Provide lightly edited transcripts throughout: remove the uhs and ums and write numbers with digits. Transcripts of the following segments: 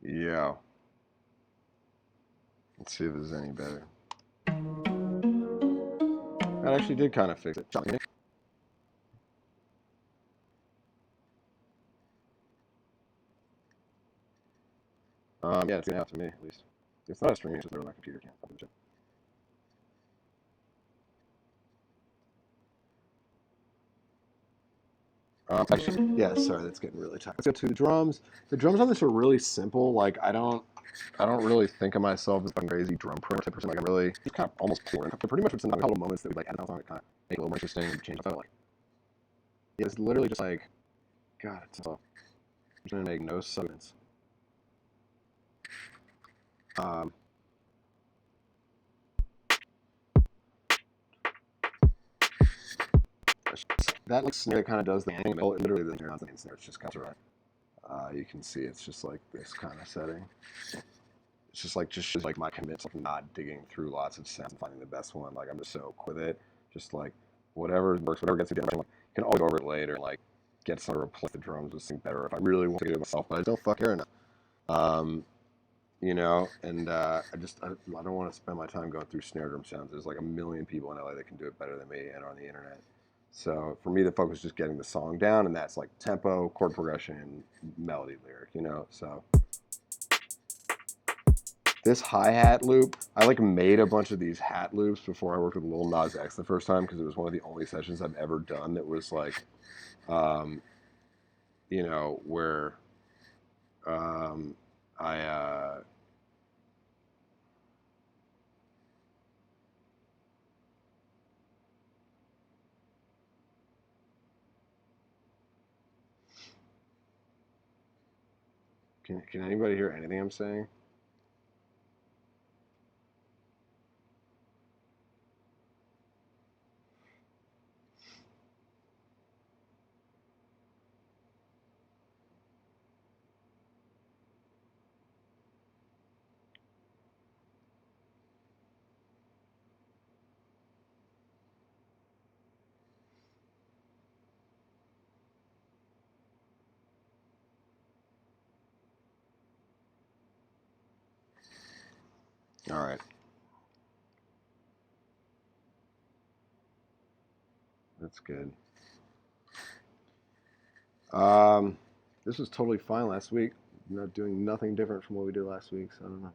Yeah. Let's see if this is any better. That actually did kind of fix it. Yeah, it's gonna have to me at least. It's not a stream, it's just literally my computer can't fucking check. Actually, yeah, sorry, that's getting really tight. Let's go to the drums. The drums on this are really simple. Like I don't really think of myself as a crazy drum type person. Like I'm really kind of almost poor. And pretty much what's in a couple of moments that we like add on it kind of make it a little more interesting and change stuff. Like yeah, it's literally just like God, it's tough. I'm trying to make no sense. Um, that like snare kind of does the thing. Literally the snare, not the main snare. It's just kind of right. You can see it's just like this kind of setting. It's just like my commit to like not digging through lots of sounds and finding the best one. Like I'm just so quick with it. Just like whatever works, whatever gets me down. Like, you can always go over it later and like get some to replace the drums with something better if I really want to get it myself. But I don't fuck care enough. Um, and I don't want to spend my time going through snare drum sounds. There's like a million people in LA that can do it better than me and on the internet. So for me, the focus is just getting the song down, and that's like tempo, chord progression, melody, lyric. So this hi-hat loop, I like made a bunch of these hat loops before I worked with Lil Nas X the first time because it was one of the only sessions I've ever done that was like, um, where um, I can anybody hear anything I'm saying? All right, that's good. Um, this was totally fine last week. I'm not doing nothing different from what we did last week, so I don't know.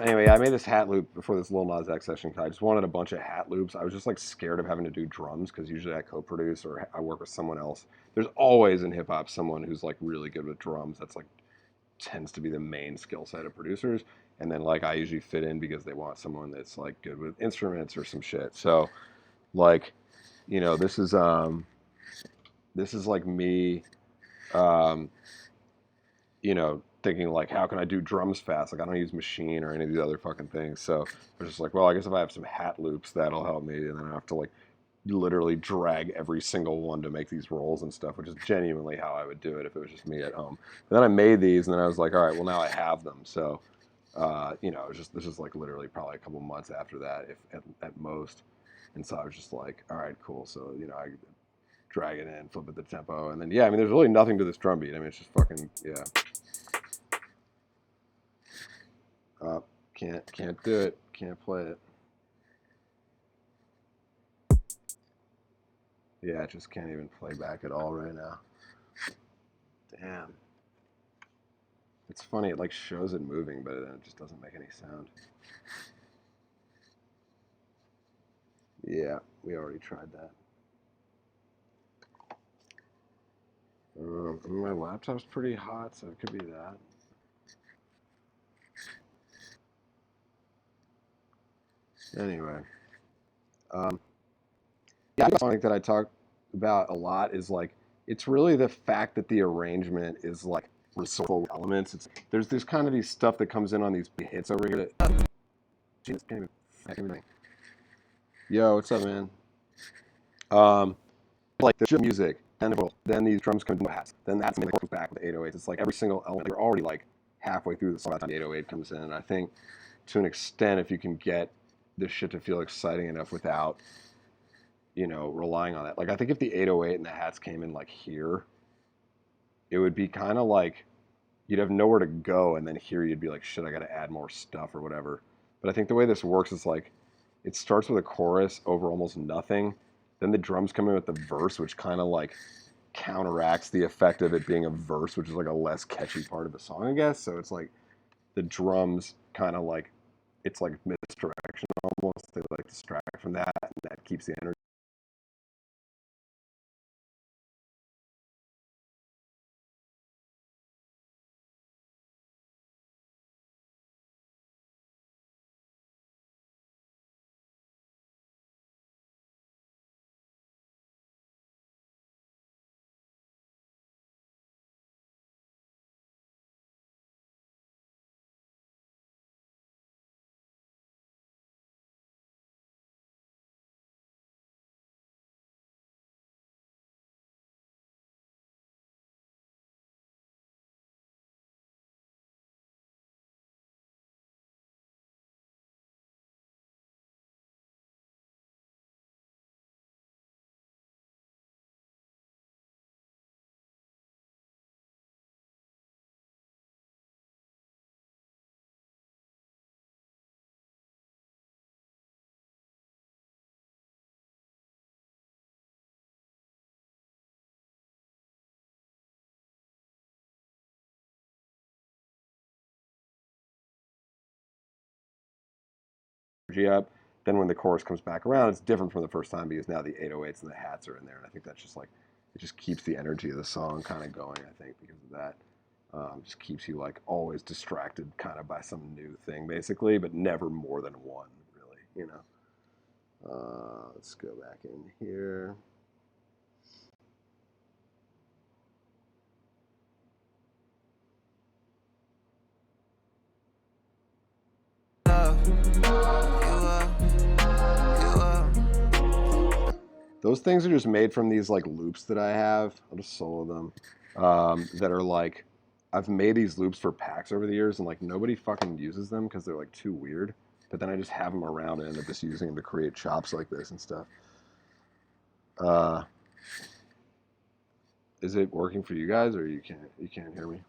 Anyway, I made this hat loop before this Lil Nas X session. 'Cause I just wanted a bunch of hat loops. I was just like scared of having to do drums because usually I co-produce or I work with someone else. There's always in hip hop someone who's like really good with drums. That's like tends to be the main skill set of producers. And then like I usually fit in because they want someone that's like good with instruments or some shit. So like, this is like me um, thinking like, how can I do drums fast? Like, I don't use Machine or any of these other fucking things. So I was just like, well, I guess if I have some hat loops, that'll help me. And then I have to like literally drag every single one to make these rolls and stuff, which is genuinely how I would do it if it was just me at home. But then I made these, and then I was like, all right, well now I have them. So, it was just this is like literally probably a couple months after that, if at most. And so I was just like, all right, cool. So I drag it in, flip it the tempo, and then yeah, I mean, there's really nothing to this drum beat. I mean, it's just fucking yeah. Can't do it. Can't play it. Yeah, I just can't even play back at all right now. Damn. It's funny. It like shows it moving, but then it just doesn't make any sound. Yeah, we already tried that. My laptop's pretty hot, so it could be that. Anyway, um, yeah, something that I talk about a lot is like it's really the fact that the arrangement is like resourceful elements. There's kind of these stuff that comes in on these big hits over here that Jesus, can't even think. Yo, what's up, man? Um, like the music, and then these drums come into hats. Then that's when it back with the 808s. It's like every single element. You're already like halfway through the song by the time the 808 comes in. And I think to an extent, if you can get this shit to feel exciting enough without, relying on that. Like I think if the 808 and the hats came in like here, it would be kind of like you'd have nowhere to go, and then here you'd be like, shit, I got to add more stuff or whatever. But I think the way this works is like it starts with a chorus over almost nothing, then the drums come in with the verse, which kind of like counteracts the effect of it being a verse, which is like a less catchy part of the song, I guess. So it's like the drums kind of like it's like misdirection almost. They like distract from that, and that keeps the energy up. Then when the chorus comes back around, it's different from the first time because now the 808s and the hats are in there, and I think that's just like it just keeps the energy of the song kind of going. I think because of that, just keeps you like always distracted kind of by some new thing basically, but never more than one really. Let's go back in here. Those things are just made from these like loops that I have. I'll just solo them. That are like, I've made these loops for packs over the years, and like nobody fucking uses them because they're like too weird. But then I just have them around and end up just using them to create chops like this and stuff. Uh, is it working for you guys, or you can't hear me?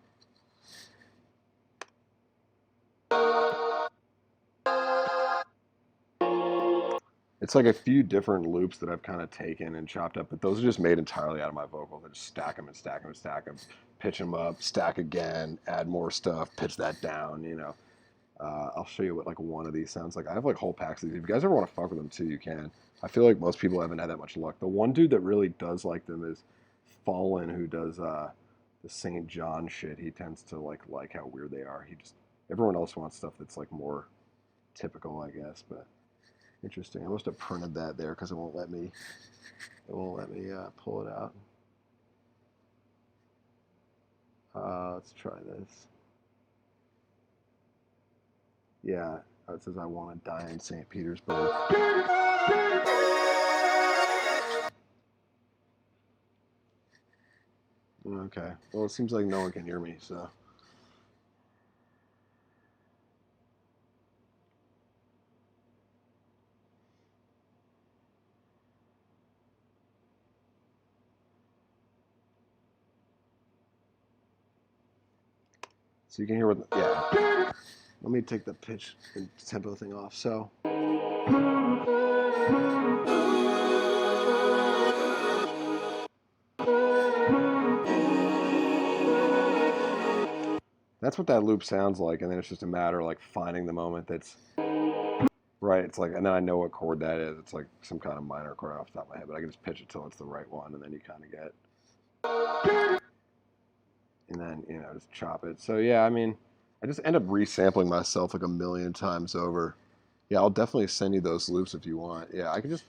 It's like a few different loops that I've kind of taken and chopped up, but those are just made entirely out of my vocals. I just stack them and stack them and stack them, pitch them up, stack again, add more stuff, pitch that down. I'll show you what like one of these sounds like. I have like whole packs of these. If you guys ever want to fuck with them too, you can. I feel like most people haven't had that much luck. The one dude that really does like them is Fallen, who does the St. John shit. He tends to like how weird they are. He just everyone else wants stuff that's like more typical, I guess. But interesting. I must have printed that there because it won't let me. It won't let me pull it out. Let's try this. Yeah, it says I want to die in St. Petersburg. Okay. Well, it seems like no one can hear me, so. So you can hear what, yeah. Let me take the pitch and tempo thing off. So. That's what that loop sounds like, and then it's just a matter of like finding the moment that's right. It's like, and then I know what chord that is. It's like some kind of minor chord off the top of my head, but I can just pitch it till it's the right one, and then you kind of get, and then just chop it. So yeah, I mean, I just end up resampling myself like a million times over. Yeah, I'll definitely send you those loops if you want. Yeah, I can just,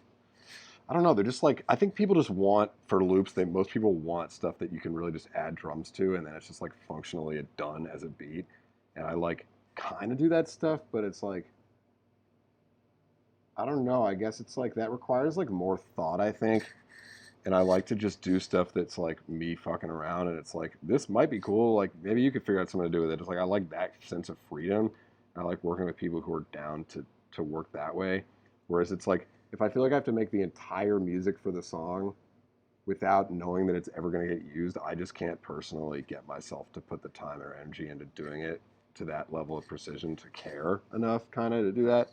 I don't know. They're just like, I think people just want for loops. Most people want stuff that you can really just add drums to, and then it's just like functionally done as a beat. And I like kind of do that stuff, but it's like I don't know. I guess it's like that requires like more thought, I think. And I like to just do stuff that's like me fucking around, and it's like this might be cool. Like maybe you could figure out something to do with it. It's like I like that sense of freedom. I like working with people who are down to work that way. Whereas it's like if I feel like I have to make the entire music for the song, without knowing that it's ever going to get used, I just can't personally get myself to put the time or energy into doing it to that level of precision to care enough kind of to do that.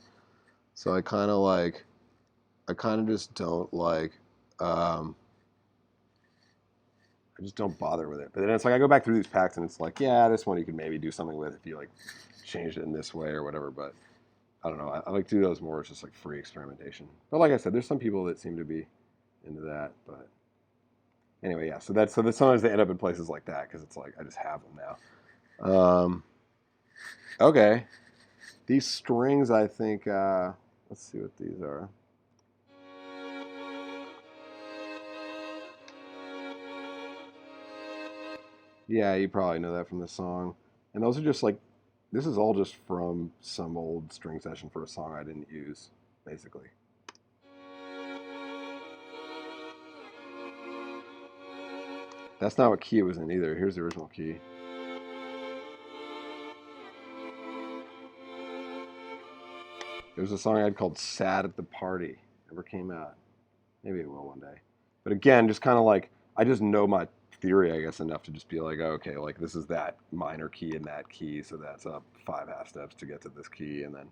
So I kind of just don't like, I just don't bother with it. But then it's like I go back through these packs and it's like, yeah, this one you could maybe do something with if you like change it in this way or whatever. But I don't know. I like to do those more as just like free experimentation. But like I said, there's some people that seem to be into that. But anyway, yeah. So that sometimes they end up in places like that because it's like I just have them now. Okay, these strings I think. Let's see what these are. Yeah, you probably know that from the song. And those are just like, this is all just from some old string session for a song I didn't use, basically. That's not what key it was in either. Here's the original key. It was a song I had called Sad at the Party. Never came out. Maybe it will one day. But again, just kind of like, I just know my theory, I guess, enough to just be like, okay, like this is that minor key in that key, so that's up 5 half steps to get to this key, and then,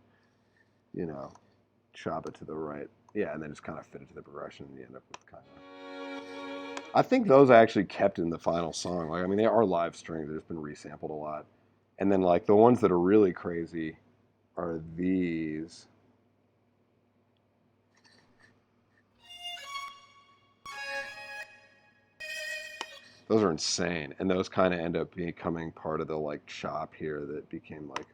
you know, chop it to the right. Yeah, and then just kind of fit it to the progression, and you end up with kind of. I think those I actually kept in the final song. Like, I mean, they are live strings. They've just been resampled a lot. And then, like, the ones that are really crazy are these. Those are insane, and those kind of end up becoming part of the like chop here that became like.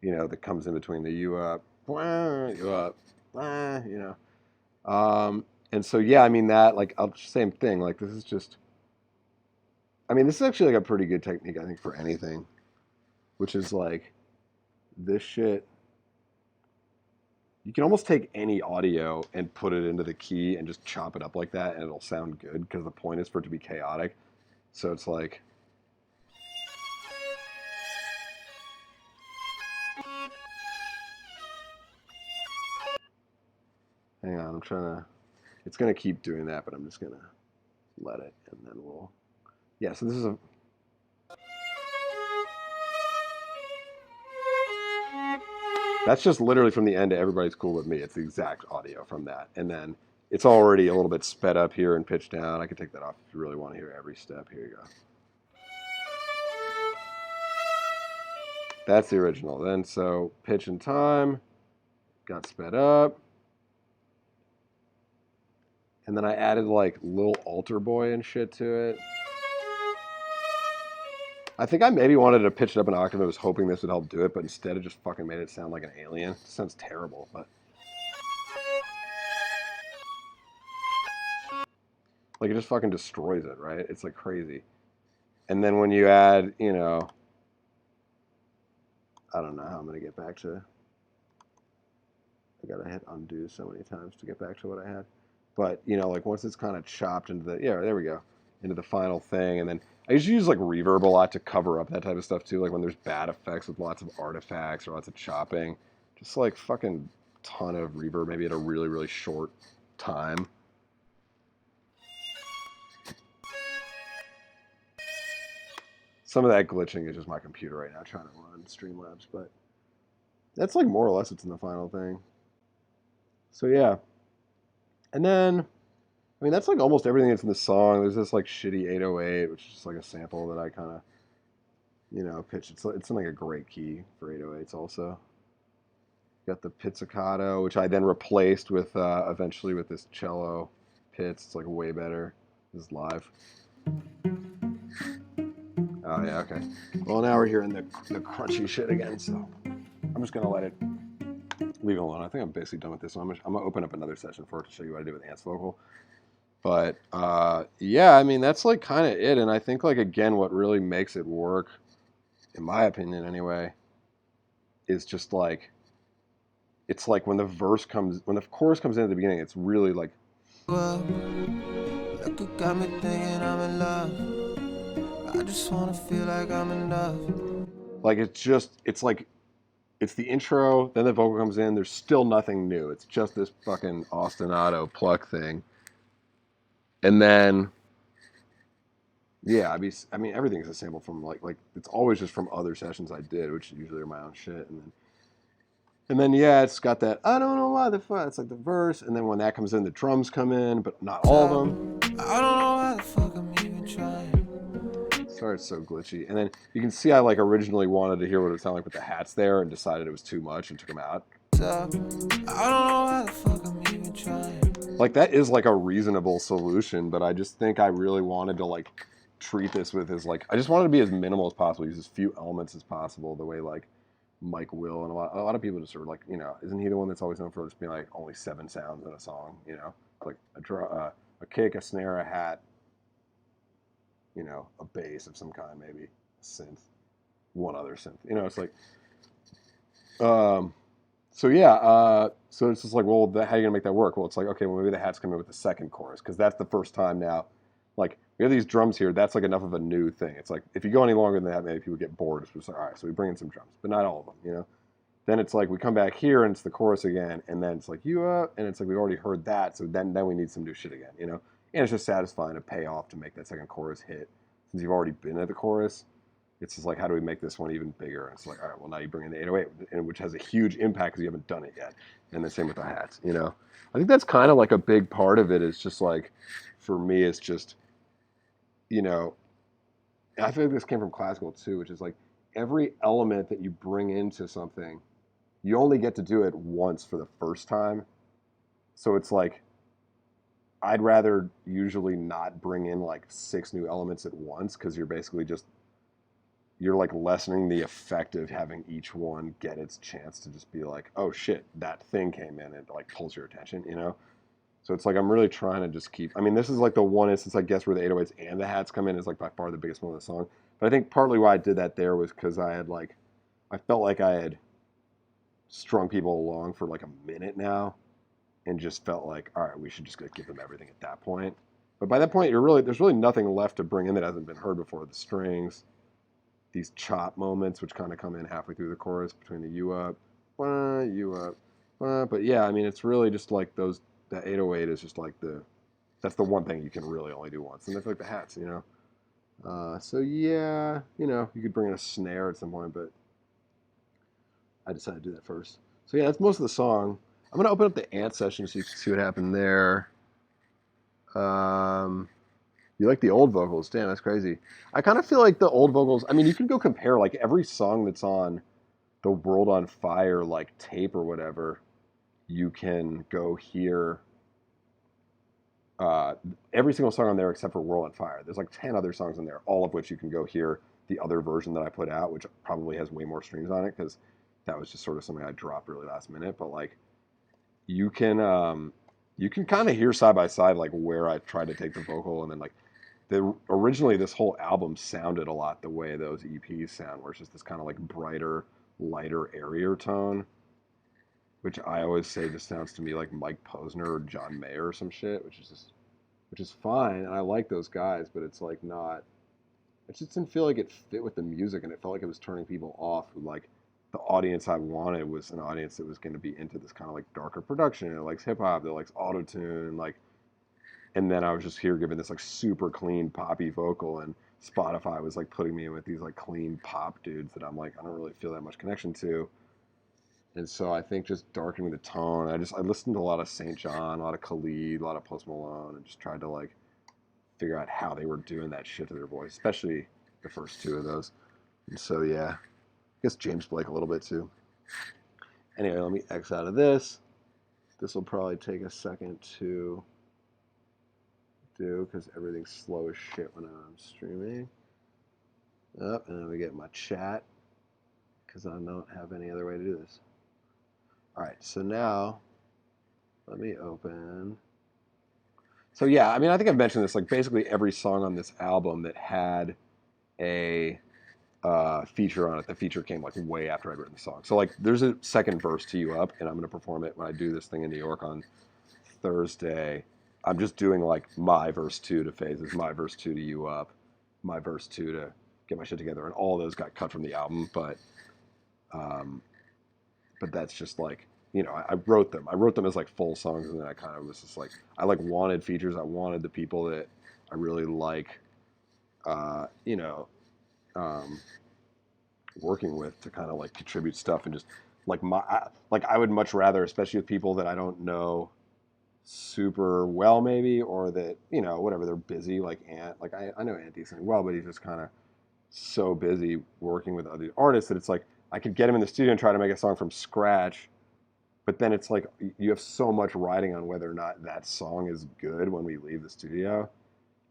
You know, that comes in between the you up, you up, you know. And so yeah, I mean that like same thing. Like this is just. I mean, this is actually like a pretty good technique, I think, for anything, which is like this shit. You can almost take any audio and put it into the key and just chop it up like that, and it'll sound good because the point is for it to be chaotic. So it's like. Hang on, I'm trying to. It's gonna keep doing that, but I'm just gonna let it, and then we'll. Yeah, so this is a. That's just literally from the end to Everybody's Cool With Me. It's the exact audio from that. And then it's already a little bit sped up here and pitched down. I can take that off if you really want to hear every step. Here you go. That's the original. Then so pitch and time got sped up. And then I added like little altar boy and shit to it. I think I maybe wanted to pitch it up an octave. I was hoping this would help do it, but instead it just fucking made it sound like an alien. It sounds terrible, but like it just fucking destroys it, right? It's like crazy. And then when you add, you know, I don't know how I'm gonna get back to. I gotta hit undo so many times to get back to what I had. But you know, like once it's kind of chopped into the there we go, into the final thing, and then I usually use like reverb a lot to cover up that type of stuff too. Like when there's bad effects with lots of artifacts or lots of chopping, just like fucking ton of reverb, maybe at a really really short time. Some of that glitching is just my computer right now trying to run Streamlabs, but that's like more or less what's in the final thing. So yeah, and then I mean, that's like almost everything that's in the song. There's this like shitty 808, which is just like a sample that I kind of, you know, pitched. It's in like a great key for 808s also. Got the pizzicato, which I then replaced with eventually with this cello pizz. It's like way better. This is live. Oh yeah, okay. Well, now we're hearing the crunchy shit again, so I'm just gonna let it leave it alone. I think I'm basically done with this one. I'm gonna open up another session for it to show you what I did with Ant's vocal. But yeah, I mean that's like kind of it, and I think like again, what really makes it work, in my opinion anyway, is just like it's like when the chorus comes in at the beginning, it's really like. Well, look, it got me thinking I'm in love. I just wanna feel like I'm enough. Like it's like it's the intro, then the vocal comes in. There's still nothing new. It's just this fucking ostinato pluck thing, and then yeah, I mean everything's a sample from like it's always just from other sessions I did, which usually are my own shit, and then yeah, it's got that I don't know why the fuck. It's like the verse, and then when that comes in, the drums come in, but not all of them. I don't know why the fuck I'm even trying. Sorry, it's so glitchy. And then you can see I like originally wanted to hear what it sounded like with the hats there, and decided it was too much and took them out. I don't know why the fuck I'm even trying. Like that is like a reasonable solution, but I just think I really wanted to like treat this with as like I just wanted to be as minimal as possible, use as few elements as possible, the way like Mike will and a lot of people just sort of like, you know, isn't he the one that's always known for just being like only 7 sounds in a song, you know, like a kick, a snare, a hat, you know, a bass of some kind, maybe a synth, one other synth, you know, it's like um so yeah, so it's just like, well, how are you gonna make that work? Well, it's like, okay, well, maybe the hats come in with the second chorus because that's the first time now. Like we have these drums here, that's like enough of a new thing. It's like if you go any longer than that, maybe people get bored. It's just like, all right, so we bring in some drums, but not all of them, you know. Then it's like we come back here and it's the chorus again, and then it's like you up, and it's like we've already heard that, so then we need some new shit again, you know. And it's just satisfying to pay off to make that second chorus hit since you've already been at the chorus. It's just like, how do we make this one even bigger? And it's like, all right, well, now you bring in the 808, and which has a huge impact because you haven't done it yet. And the same with the hats, you know. I think that's kind of like a big part of it. Is just like, for me, it's just, you know, I feel like this came from classical too, which is like every element that you bring into something, you only get to do it once for the first time. So it's like, I'd rather usually not bring in like 6 new elements at once because you're basically just you're like lessening the effect of having each one get its chance to just be like, oh shit, that thing came in and like pulls your attention, you know? So it's like I'm really trying to just keep. I mean, this is like the one instance I guess where the 808s and the hats come in is like by far the biggest one of the song. But I think partly why I did that there was because I felt like I had strung people along for like a minute now, and just felt like, all right, we should just give them everything at that point. But by that point, there's really nothing left to bring in that hasn't been heard before. The strings, these chop moments, which kind of come in halfway through the chorus between the you up, you up. But yeah, I mean, it's really just like those. That 808 is just like that's the one thing you can really only do once, and that's like the hats, you know. So yeah, you know, you could bring in a snare at some point, but I decided to do that first. So yeah, that's most of the song. I'm gonna open up the ant session so you can see what happened there. Um, You like the old vocals? Damn, that's crazy. I kind of feel like the old vocals. I mean, you can go compare like every song that's on the World on Fire like tape or whatever. You can go hear uh, every single song on there except for World on Fire. There's like 10 other songs on there, all of which you can go hear the other version that I put out, which probably has way more streams on it because that was just sort of something I dropped really last minute. But like you can um, you can kind of hear side by side like where I tried to take the vocal and then like originally this whole album sounded a lot the way those EPs sound, where it's just this kind of like brighter, lighter, airier tone, which I always say just sounds to me like Mike Posner or John Mayer or some shit, which is fine, and I like those guys, but it's like not. It just didn't feel like it fit with the music, and it felt like it was turning people off. Who like the audience I wanted was an audience that was going to be into this kind of like darker production, that likes hip hop, that likes auto tune, like and then I was just here giving this like super clean poppy vocal, and Spotify was like putting me in with these like clean pop dudes that I'm like I don't really feel that much connection to, and so I think just darkening the tone. I listened to a lot of St. John, a lot of Khalid, a lot of Post Malone, and just tried to like figure out how they were doing that shit to their voice, especially the first 2 of those. And so yeah, I guess James Blake a little bit too. Anyway, let me X out of this. This will probably take a second to do because everything's slow as shit when I'm streaming. Up, and then we get my chat because I don't have any other way to do this. All right, so now let me open. So yeah, I mean, I think I've mentioned this. Like basically every song on this album that had a feature on it, the feature came like way after I'd written the song. So like, there's a second verse to You Up, and I'm gonna perform it when I do this thing in New York on Thursday. I'm just doing like my verse 2 to Phases, my verse 2 to You Up, my verse 2 to Get My Shit Together, and all those got cut from the album. But but that's just like, you know, I wrote them. I wrote them as like full songs, and then I kind of was just like, I like wanted features. I wanted the people that I really like, you know, um, working with to kind of like contribute stuff and just like like I would much rather, especially with people that I don't know super well maybe, or that, you know, whatever, they're busy, like Ant. Like I know Ant decently well, but he's just kind of so busy working with other artists that it's like I could get him in the studio and try to make a song from scratch, but then it's like you have so much riding on whether or not that song is good when we leave the studio.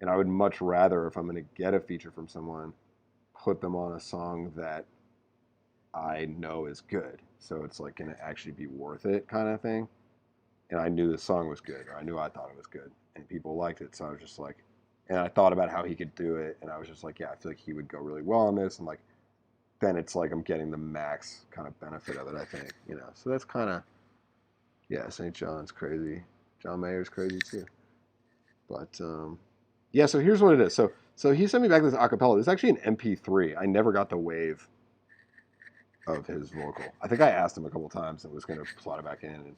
And I would much rather, if I'm going to get a feature from someone, put them on a song that I know is good. So it's like going to actually be worth it, kind of thing. And I knew the song was good, or I knew I thought it was good, and people liked it. So I was just like, and I thought about how he could do it, and I was just like, yeah, I feel like he would go really well on this, and like, then it's like I'm getting the max kind of benefit of it, I think, you know. So that's kind of, yeah, St. John's crazy. John Mayer's crazy too. But yeah, so here's what it is. So he sent me back this acapella. It's actually an MP3. I never got the wave of his vocal. I think I asked him a couple times and was going to slot it back in, and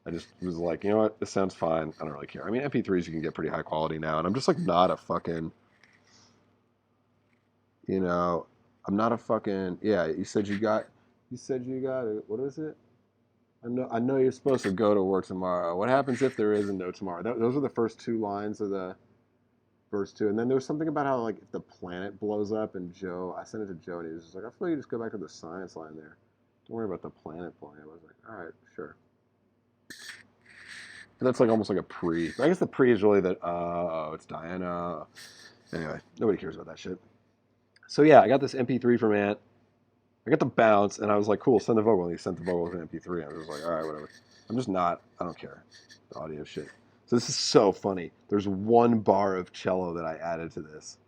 I just was like, you know what, this sounds fine. I don't really care. I mean, MP3s you can get pretty high quality now, and I'm just like not a fucking, you know, I'm not a fucking, yeah. You said you got it. What is it? I know you're supposed to go to work tomorrow. What happens if there is a no tomorrow? Those are the first two lines of the verse two, and then there was something about how like if the planet blows up, and I sent it to Joe, and he was just like, I feel like you just go back to the science line there. Don't worry about the planet blowing up. I was like, all right, sure. And that's like almost like a pre. I guess the pre is really that. Oh, it's Diana. Anyway, nobody cares about that shit. So yeah, I got this MP3 from Ant. I got the bounce, and I was like, cool, send the vocal. And he sent the vocal as an MP3. I was like, all right, whatever. I'm just not. I don't care. The audio shit. So this is so funny. There's one bar of cello that I added to this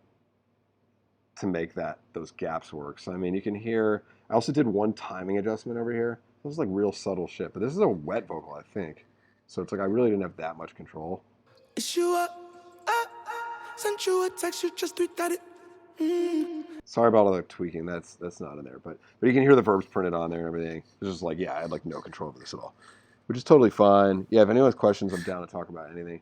to make those gaps work. So I mean, you can hear. I also did one timing adjustment over here. This is like real subtle shit, but this is a wet vocal, I think. So it's like I really didn't have that much control. It's you up. Sent you a text, you just tweeted it. Sorry about all the tweaking. That's not in there, but you can hear the verbs printed on there and everything. It's just like, yeah, I had like no control over this at all, which is totally fine. Yeah, if anyone has questions, I'm down to talk about anything.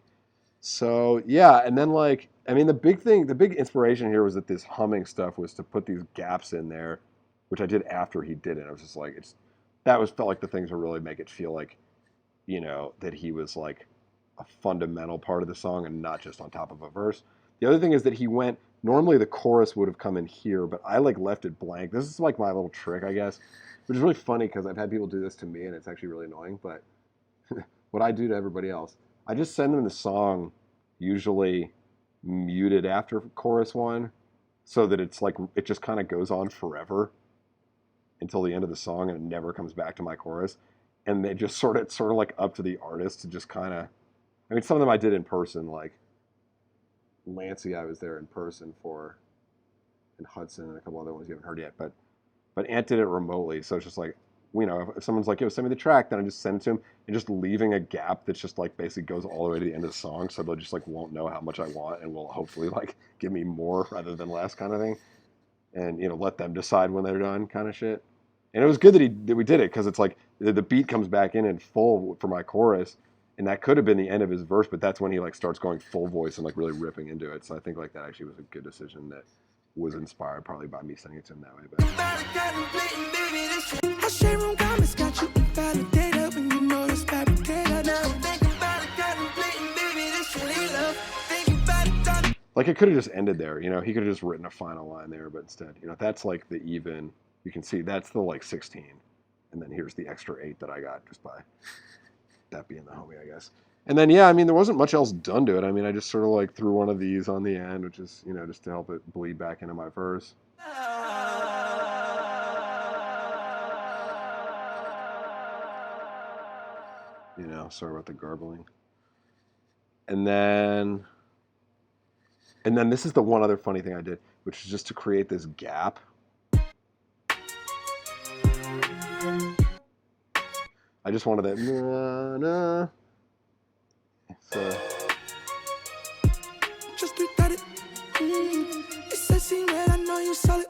So yeah, and then like, I mean, the big inspiration here was that this humming stuff was to put these gaps in there, which I did after he did it. I was just like, felt like the things to really make it feel like, you know, that he was like a fundamental part of the song and not just on top of a verse. The other thing is that he went, normally the chorus would have come in here, but I like left it blank. This is like my little trick, I guess, which is really funny because I've had people do this to me and it's actually really annoying, but what I do to everybody else, I just send them the song usually muted after chorus one so that it's like, it just kind of goes on forever until the end of the song and it never comes back to my chorus. And they just sort of like up to the artist to just kind of, I mean, some of them I did in person, like Lancey I was there in person for, and Hudson and a couple other ones you haven't heard yet, but Ant did it remotely, so it's just like, you know, if someone's like, yo, send me the track, then I just send it to him, and just leaving a gap that's just like basically goes all the way to the end of the song, so they'll just like won't know how much I want and will hopefully like give me more rather than less kind of thing, and you know, let them decide when they're done kind of shit. And it was good that we did it because it's like the beat comes back in full for my chorus, and that could have been the end of his verse, but that's when he like starts going full voice and like really ripping into it. So I think like that actually was a good decision that was inspired probably by me sending it to him that way. But like it could have just ended there, you know, he could have just written a final line there, but instead, you know, that's like the even, you can see that's the like 16, and then here's the extra 8 that I got just by that being the homie, I guess. And then, yeah, I mean, there wasn't much else done to it. I mean, I just sort of like threw one of these on the end, which is, you know, just to help it bleed back into my verse. You know, sorry about the garbling. And then this is the one other funny thing I did, which is just to create this gap. I just wanted that. Nah. So. Just retard it. It's a scene where I know you solid.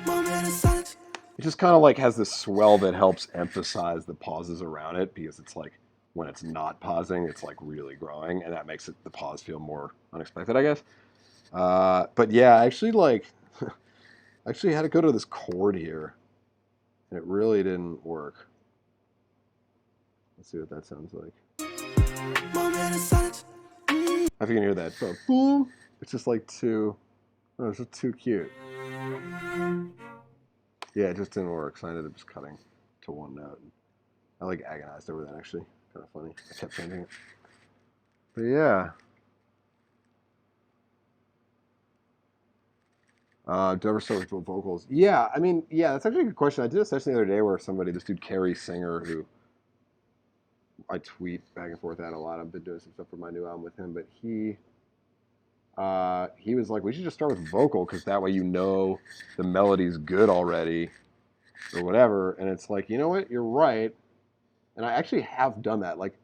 Moment of silence. it just kind of like has this swell that helps emphasize the pauses around it because it's like when it's not pausing, it's like really growing, and that makes it the pause feel more unexpected, I guess. But yeah, I actually like actually had to go to this chord here, and it really didn't work. Let's see what that sounds like. Moment of silence. If you can hear that, so boom, it's just like too, oh, it's just too cute. Yeah, it just didn't work, so I ended up just cutting to one note. I like agonized over that actually, kind of funny. I kept changing it, but yeah. Do you ever start with vocals? Yeah, I mean, yeah, that's actually a good question. I did a session the other day where somebody, this dude Kerry Singer, who I tweet back and forth at a lot. I've been doing some stuff for my new album with him, but he was like, we should just start with vocal because that way you know the melody's good already or whatever. And it's like, you know what, you're right. And I actually have done that. Like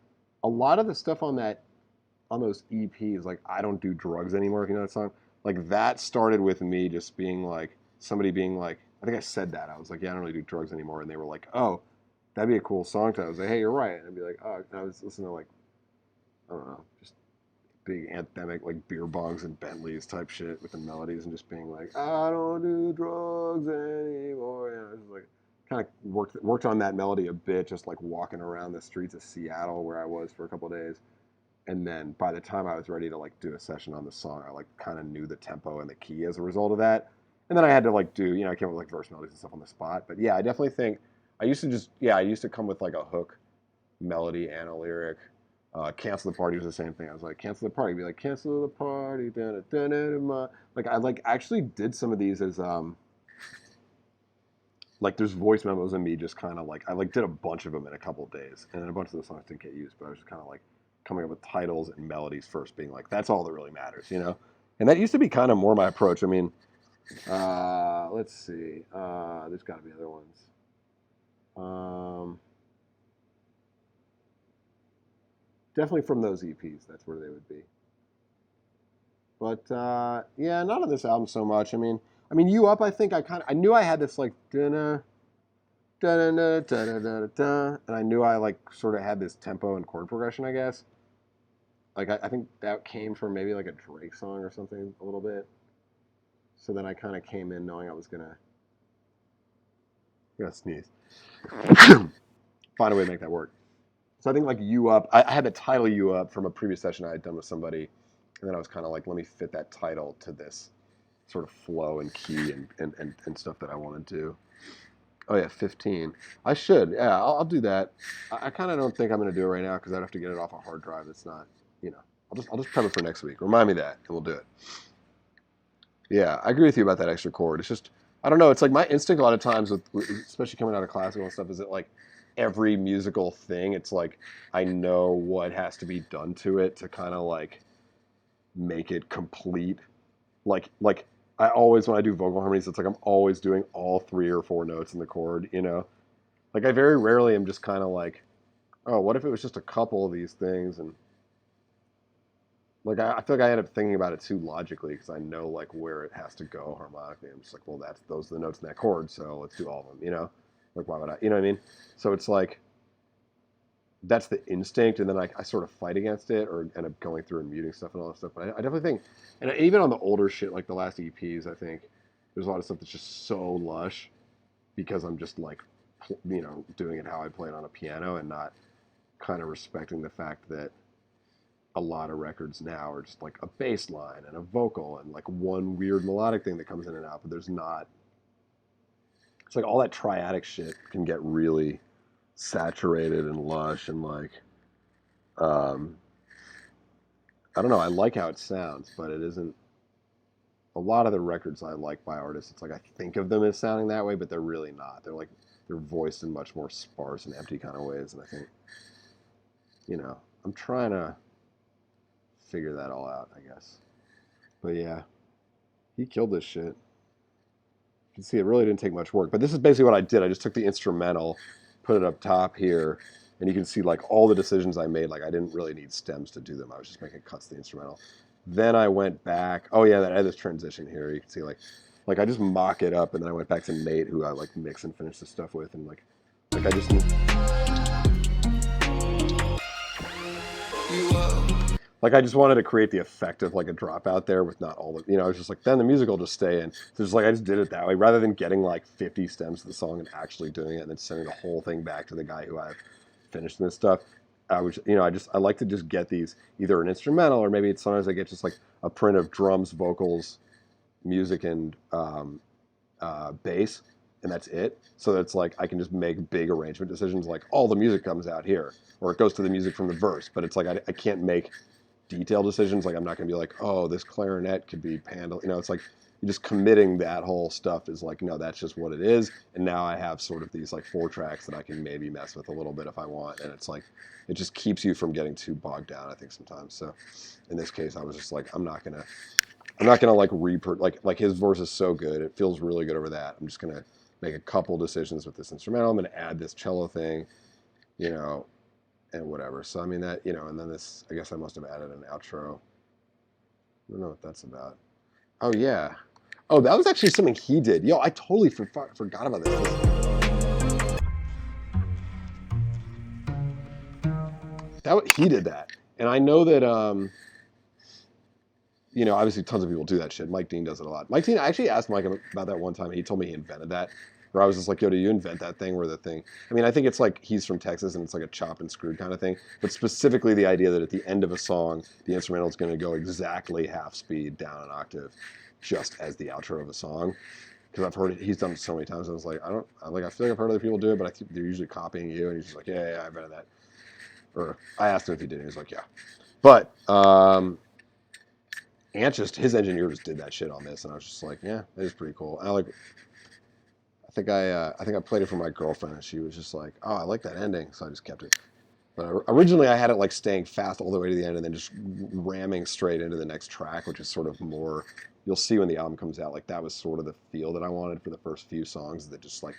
a lot of the stuff on those EPs, like I don't do drugs anymore. If you know that song, like that started with me just being like somebody being like, I think I said that. I was like, yeah, I don't really do drugs anymore, and they were like, oh, that'd be a cool song to. I was like, hey, you're right. And I'd be like, oh, and I was listening to like, I don't know, just big anthemic like beer bongs and Bentleys type shit with the melodies and just being like, I don't do drugs anymore. And I was like, kind of worked on that melody a bit, just like walking around the streets of Seattle where I was for a couple of days. And then by the time I was ready to like do a session on the song, I like kind of knew the tempo and the key as a result of that. And then I had to like do, I came up with like verse melodies and stuff on the spot. But yeah, I definitely think I used to come with like a hook, melody, and a lyric. Cancel the party was the same thing. I was like, cancel the party, be like, cancel the party, like I like actually did some of these as like there's voice memos in me just kind of like I like did a bunch of them in a couple of days, and then a bunch of the songs didn't get used, but I was just kind of like coming up with titles and melodies first, being like that's all that really matters. And that used to be kind of more my approach. I mean, let's see, there's got to be other ones. Definitely from those EPs, that's where they would be. But yeah, not on this album so much. I mean, You Up. I think I knew I had this like da da da da da da, and I knew I like sort of had this tempo and chord progression. I guess. Like I think that came from maybe like a Drake song or something a little bit. So then I kind of came in knowing I was gonna sneeze, find a way to make that work. So I think like You Up. I had the title You Up from a previous session I had done with somebody, and then I was kind of like, let me fit that title to this sort of flow and key and stuff that I want to do. Oh yeah, 15. I should. Yeah, I'll do that. I kind of don't think I'm going to do it right now because I'd have to get it off a hard drive. That's not, you know. I'll just prep it for next week. Remind me that, and we'll do it. Yeah, I agree with you about that extra chord. It's just I don't know. It's like my instinct a lot of times especially coming out of classical and stuff, is that like every musical thing, it's like I know what has to be done to it to kind of like make it complete. Like I always when I do vocal harmonies, it's like I'm always doing all 3 or 4 notes in the chord. Like I very rarely am just kind of like, oh, what if it was just a couple of these things? And like I feel like I end up thinking about it too logically because I know like where it has to go harmonically. I'm just like, well, those are the notes in that chord, so let's do all of them. Like why would I? You know what I mean? So it's like that's the instinct, and then I sort of fight against it or end up going through and muting stuff and all that stuff. But I definitely think, and even on the older shit like the last EPs, I think there's a lot of stuff that's just so lush because I'm just like, doing it how I play it on a piano and not kind of respecting the fact that a lot of records now are just like a bass line and a vocal and like one weird melodic thing that comes in and out, but there's not. It's like all that triadic shit can get really saturated and lush and like, um, I don't know. I like how it sounds, but it isn't. A lot of the records I like by artists, it's like I think of them as sounding that way, but they're really not. They're voiced in much more sparse and empty kind of ways, and I think, I'm trying to figure that all out, I guess. But yeah, he killed this shit. You can see it really didn't take much work, but this is basically what I did. I just took the instrumental, put it up top here, and you can see like all the decisions I made. Like I didn't really need stems to do them. I was just making cuts to the instrumental. Then I went back. Oh yeah, I had this transition here. You can see like Like I just mock it up, and then I went back to Nate, who I like mix and finish the stuff with, and like I just. Like I just wanted to create the effect of like a dropout there with not all the, I was just like, then the music will just stay in. So just like I just did it that way rather than getting like 50 stems of the song and actually doing it and then sending the whole thing back to the guy who I've finished this stuff. I was, I like to just get these either an instrumental or maybe it's sometimes I get just like a print of drums, vocals, music, and bass, and that's it. So that's like I can just make big arrangement decisions like all the music comes out here or it goes to the music from the verse, but it's like I can't make detailed decisions. Like I'm not going to be like, oh, this clarinet could be handled. It's like you're just committing that whole stuff is like, no, that's just what it is. And now I have sort of these like 4 tracks that I can maybe mess with a little bit if I want. And it's like, it just keeps you from getting too bogged down, I think sometimes. So in this case, I was just like, I'm not gonna like his verse is so good. It feels really good over that. I'm just going to make a couple decisions with this instrumental. I'm going to add this cello thing, and whatever. So, I mean, that, and then this, I guess I must have added an outro. I don't know what that's about. Oh, yeah. Oh, that was actually something he did. Yo, I totally forgot about this. He did that. And I know that, obviously tons of people do that shit. Mike Dean does it a lot. Mike Dean, I actually asked Mike about that one time, and he told me he invented that. Where I was just like, yo, do you invent that thing where the thing... I mean, I think it's like he's from Texas, and it's like a chop and screwed kind of thing. But specifically the idea that at the end of a song, the instrumental is going to go exactly half speed down an octave, just as the outro of a song. Because I've heard it, he's done it so many times, and I was like, I feel like I've heard other people do it, but I think they're usually copying you, and he's just like, yeah, I invented that. Or I asked him if he did, and he was like, yeah. But, Ant his engineer just did that shit on this, and I was just like, yeah, it is pretty cool. And I think I played it for my girlfriend, and she was just like, oh, I like that ending, so I just kept it. But originally I had it like staying fast all the way to the end and then just ramming straight into the next track, which is sort of more, you'll see when the album comes out, like that was sort of the feel that I wanted for the first few songs, that just like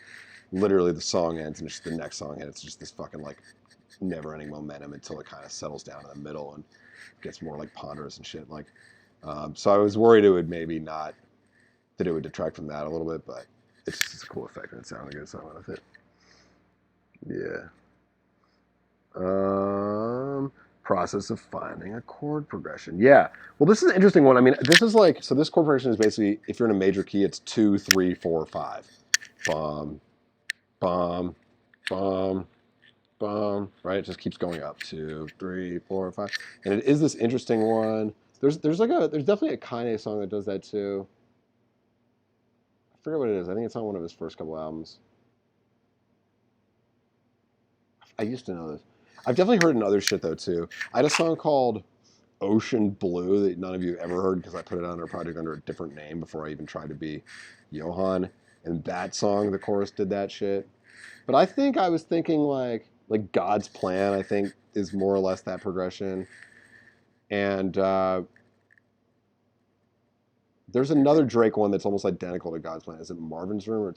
literally the song ends and just the next song ends. It's just this fucking like never-ending momentum until it kind of settles down in the middle and gets more like ponderous and shit. Like, so I was worried it would maybe not, that it would detract from that a little bit, but it's just a cool effect and it sounded good, so I went with it. Yeah. Process of finding a chord progression. Yeah. Well, this is an interesting one. I mean, this is like, so this chord progression is basically, if you're in a major key, it's 2, 3, 4, 5. Bum, bum, bum, bum, right? It just keeps going up. 2, 3, 4, 5. And it is this interesting one. There's definitely a Kanye song that does that too. I forget what it is. I think it's on one of his first couple albums. I used to know this. I've definitely heard in other shit though too. I had a song called Ocean Blue that none of you ever heard because I put it on our project under a different name before I even tried to be Johan. And that song, the chorus did that shit. But I think I was thinking like God's Plan, I think, is more or less that progression. And there's another Drake one that's almost identical to God's Plan. Is it Marvin's Room or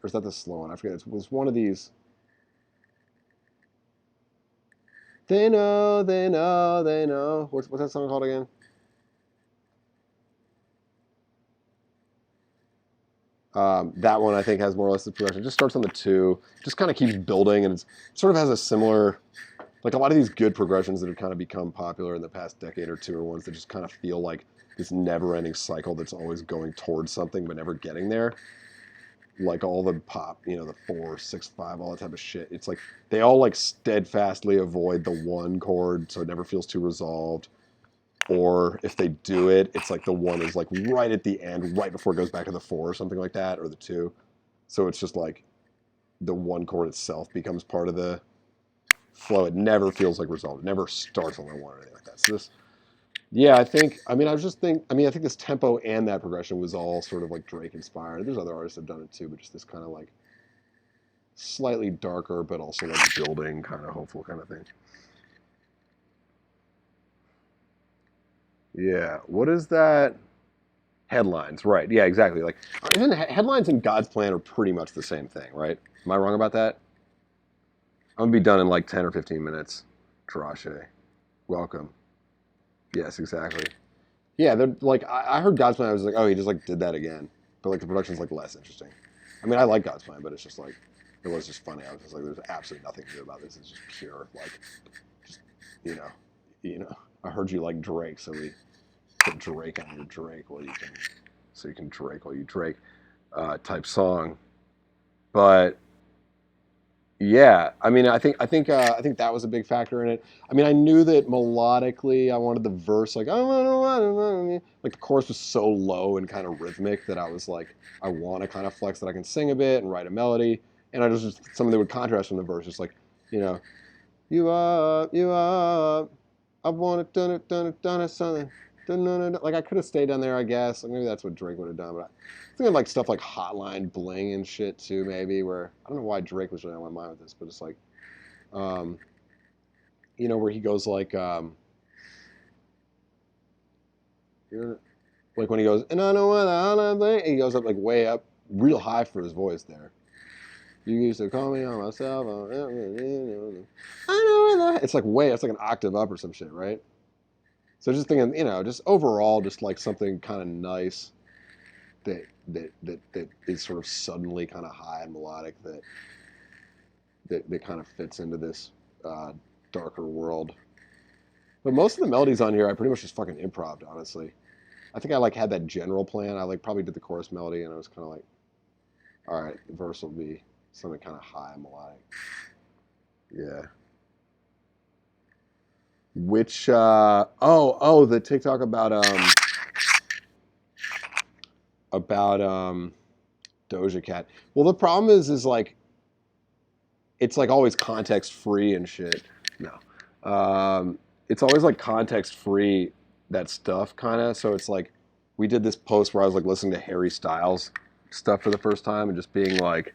is that the slow one? I forget. It was one of these. They know, they know, they know. What's that song called again? That one I think has more or less the progression. It just starts on the 2, just kind of keeps building, and it sort of has a similar, like a lot of these good progressions that have kind of become popular in the past decade or two are ones that just kind of feel like this never-ending cycle that's always going towards something but never getting there. Like all the pop, the 4, 6, 5, all that type of shit. It's like they all like steadfastly avoid the 1 chord, so it never feels too resolved. Or if they do it, it's like the 1 is like right at the end, right before it goes back to the 4 or something like that, or the 2. So it's just like the 1 chord itself becomes part of the flow. It never feels like resolved. It never starts on the 1 or anything like that. So this, yeah, I think this tempo and that progression was all sort of like Drake inspired. There's other artists that have done it too, but just this kind of like slightly darker, but also like building, kind of hopeful kind of thing. Yeah, what is that? Headlines, right? Yeah, exactly. Like, isn't Headlines and God's Plan are pretty much the same thing, right? Am I wrong about that? I'm gonna be done in like 10 or 15 minutes. Tarache, welcome. Yes, exactly. Yeah, they're like I heard God's Plan. I was like, oh, he just like did that again. but like the production's like less interesting. I mean, I like God's Plan, but it's just like it was just funny. I was just like, there's absolutely nothing to do about this. It's just pure like, just you know. I heard you like Drake, so we put Drake on your Drake so you can Drake while you Drake type song. But yeah, I mean, I think that was a big factor in it. I mean, I knew that melodically, I wanted the verse like like the chorus was so low and kind of rhythmic that I was like, I want to kind of flex that I can sing a bit and write a melody, and I just something that would contrast from the verse, just like you know, you up, I want it, done it, something. Like I could have stayed down there, I guess. Like maybe that's what Drake would have done. But I think like stuff like Hotline Bling and shit too, maybe. Where I don't know why Drake was really on my mind with this, but it's like, um, where he goes like, like when he goes, and I know what the Hotline Bling, and he goes up like way up, real high for his voice there. You used to call me on my cell phone. I know it's like it's like an octave up or some shit, right? So just thinking, just overall, just like something kind of nice that is sort of suddenly kind of high and melodic that kind of fits into this darker world. But most of the melodies on here, I pretty much just fucking improv'd, honestly. I think I like had that general plan. I like probably did the chorus melody, and I was kind of like, all right, the verse will be something kind of high and melodic. Yeah. Which the TikTok about Doja Cat. Well, the problem is like it's like always context free and shit. No, it's always like context free that stuff kind of. So it's like we did this post where I was like listening to Harry Styles stuff for the first time and just being like,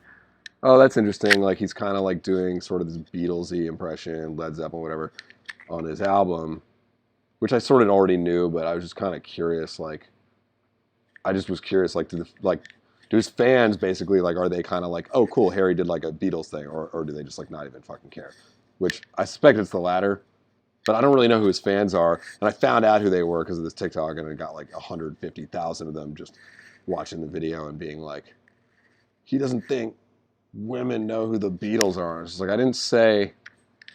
oh, that's interesting. Like he's kind of like doing sort of this Beatlesy impression, Led Zeppelin, whatever, on his album, which I sort of already knew, but I was just kind of curious. Like I just was curious, like do his fans basically like are they kind of like, oh cool, Harry did like a Beatles thing, or do they just like not even fucking care? Which I suspect it's the latter, but I don't really know who his fans are. And I found out who they were because of this TikTok, and it got like 150,000 of them just watching the video and being like, he doesn't think women know who the Beatles are. It's just like I didn't say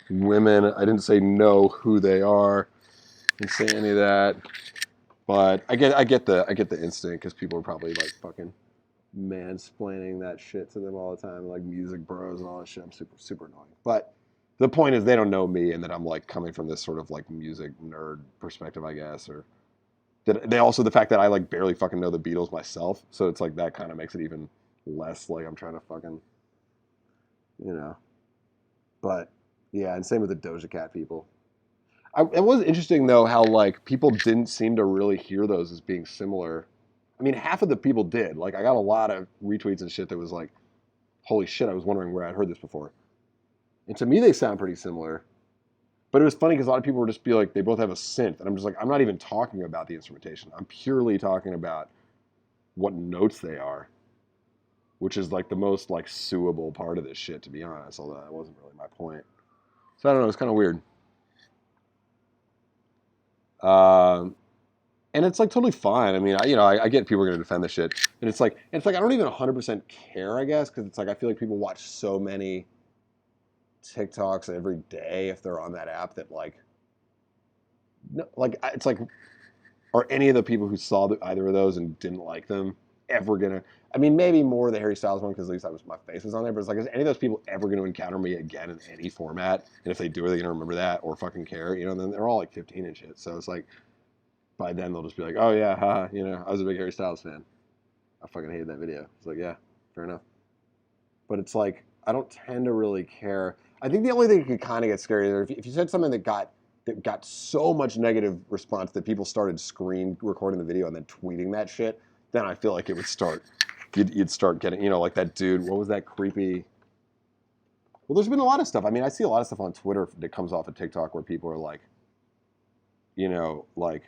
women, I didn't say know who they are, I didn't say any of that. But I get the instinct because people are probably like fucking mansplaining that shit to them all the time, like music bros and all that shit. I'm super annoying. But the point is they don't know me, and that I'm like coming from this sort of like music nerd perspective, I guess, or that they also the fact that I like barely fucking know the Beatles myself. So it's like that kind of makes it even less like I'm trying to fucking, you know. But yeah, and same with the Doja Cat people. It was interesting though how like people didn't seem to really hear those as being similar. I mean, half of the people did. Like, I got a lot of retweets and shit that was like, "Holy shit!" I was wondering where I'd heard this before. And to me, they sound pretty similar. But it was funny because a lot of people would just be like, they both have a synth, and I'm just like, I'm not even talking about the instrumentation. I'm purely talking about what notes they are, which is like the most like suable part of this shit, to be honest. Although that wasn't really my point. So I don't know. It's kind of weird. Um, and it's like totally fine. I mean, I get people are gonna defend this shit, and it's like I don't even 100% care, I guess, because it's like I feel like people watch so many TikToks every day if they're on that app that like, no, like it's like, are any of the people who saw either of those and didn't like them ever gonna? I mean, maybe more the Harry Styles one because at least my face was on there. But it's like, is any of those people ever going to encounter me again in any format? And if they do, are they going to remember that or fucking care? And then they're all like 15 and shit. So it's like by then they'll just be like, oh yeah, haha, I was a big Harry Styles fan. I fucking hated that video. It's like, yeah, fair enough. But it's like, I don't tend to really care. I think the only thing that could kind of get scary is if you said something that got so much negative response that people started screen recording the video and then tweeting that shit, then I feel like it would start. You'd start getting, like that dude. What was that creepy? Well, there's been a lot of stuff. I mean, I see a lot of stuff on Twitter that comes off of TikTok where people are like, like,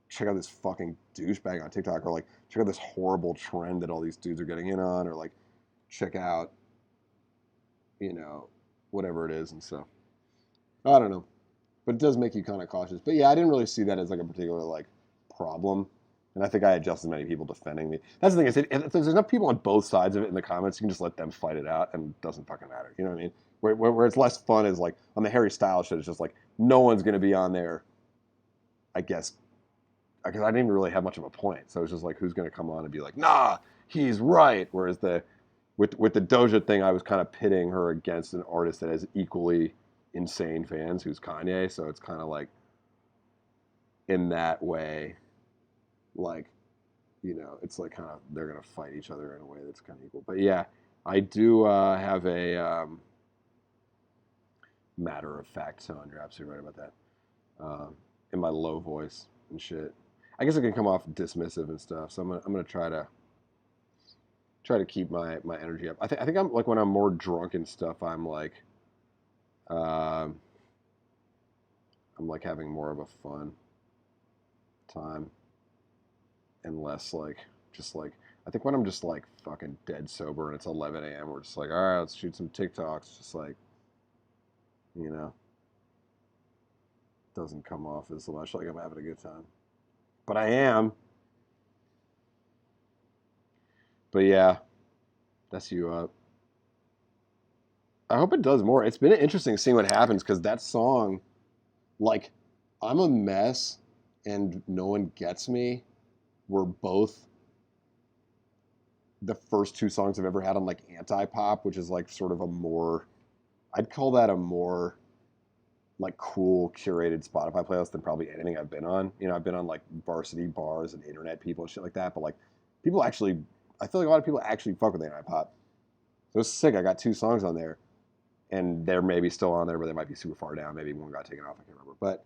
check out this fucking douchebag on TikTok, or like, check out this horrible trend that all these dudes are getting in on, or like, check out, whatever it is and stuff. I don't know, but it does make you kind of cautious. But yeah, I didn't really see that as like a particular like problem. And I think I had just as many people defending me. That's the thing is, if there's enough people on both sides of it in the comments, you can just let them fight it out, and it doesn't fucking matter. You know what I mean? Where it's less fun is like on the Harry Styles shit. It's just like no one's gonna be on there. I guess because I didn't even really have much of a point, so it's just like who's gonna come on and be like, nah, he's right. Whereas with the Doja thing, I was kind of pitting her against an artist that has equally insane fans, who's Kanye. So it's kind of like in that way, like, you know, it's like kind of they're gonna fight each other in a way that's kind of equal. But yeah, I do have a matter of fact tone. You're absolutely right about that. In my low voice and shit. I guess it can come off dismissive and stuff. So I'm gonna try to keep my energy up. I think I'm like when I'm more drunk and stuff. I'm like I'm like having more of a fun time and less like just like I think when I'm just like fucking dead sober and it's 11 a.m. we're just like, all right, let's shoot some TikToks. Just like, you know, doesn't come off as much like I'm having a good time, but I am. But yeah, that's you up. I hope it does more. It's been interesting seeing what happens because that song, like, I'm a mess and no one gets me. Were both the first two songs I've ever had on like anti-pop, which is like sort of a more, I'd call that a more like cool curated Spotify playlist than probably anything I've been on. You know, I've been on like varsity bars and internet people and shit like that, but like people actually, I feel like a lot of people actually fuck with anti-pop. So it's sick. I got two songs on there, and they're maybe still on there, but they might be super far down. Maybe one got taken off. I can't remember. But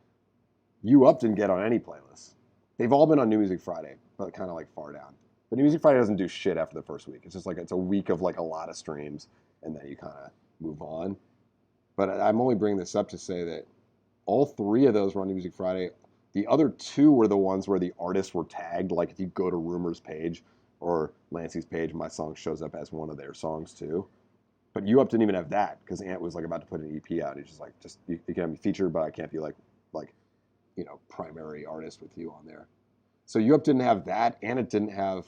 You Up didn't get on any playlist. They've all been on New Music Friday, but kind of like far down. But New Music Friday doesn't do shit after the first week. It's just like it's a week of like a lot of streams, and then you kind of move on. But I'm only bringing this up to say that all three of those were on New Music Friday. The other two were the ones where the artists were tagged. Like if you go to Rumor's page or Lancey's page, my song shows up as one of their songs too. But You Up didn't even have that because Ant was like about to put an EP out. And he's just like, just you can have me featured, but I can't be like you know primary artist with you on there. So You Up didn't have that, and it didn't have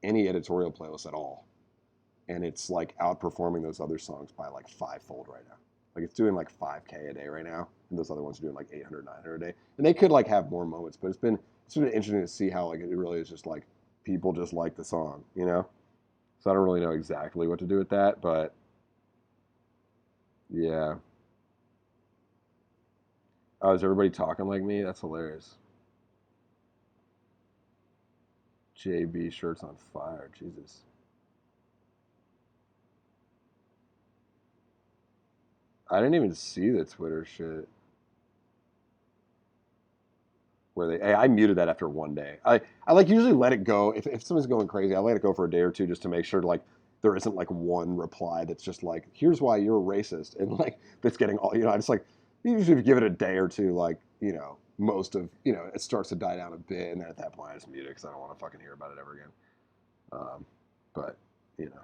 any editorial playlist at all. And it's like outperforming those other songs by like fivefold right now. Like it's doing like 5K a day right now, and those other ones are doing like 800, 900 a day. And they could like have more moments, but it's been interesting to see how like it really is just like people just like the song, you know. So I don't really know exactly what to do with that, but yeah. Oh, is everybody talking like me? That's hilarious. JB shirt's on fire. Jesus. I didn't even see the Twitter shit where they. Hey, I muted that after one day. I like usually let it go if someone's going crazy. I let it go for a day or two just to make sure like there isn't like one reply that's just like here's why you're racist and like that's getting all you know. I just like usually if you give it a day or two, like you know most of you know it starts to die down a bit, and then at that point I just mute it because I don't want to fucking hear about it ever again. But you know.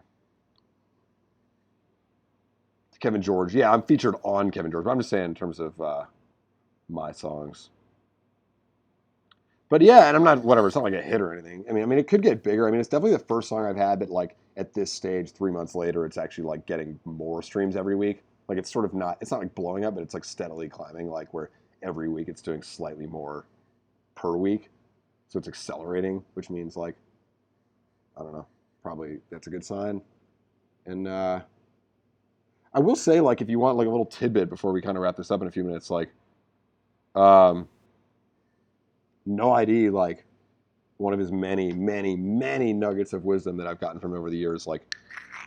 Kevin George. Yeah, I'm featured on Kevin George. But I'm just saying in terms of my songs. But yeah, and I'm not whatever. It's not like a hit or anything. I mean, it could get bigger. I mean, it's definitely the first song I've had that like at this stage, 3 months later, it's actually like getting more streams every week. Like it's sort of not. It's not like blowing up, but it's like steadily climbing. Like where every week it's doing slightly more per week. So it's accelerating, which means like I don't know. Probably that's a good sign. And I will say, like, if you want like a little tidbit before we kind of wrap this up in a few minutes, like, um, No ID, like, one of his many, many, many nuggets of wisdom that I've gotten from him over the years, like,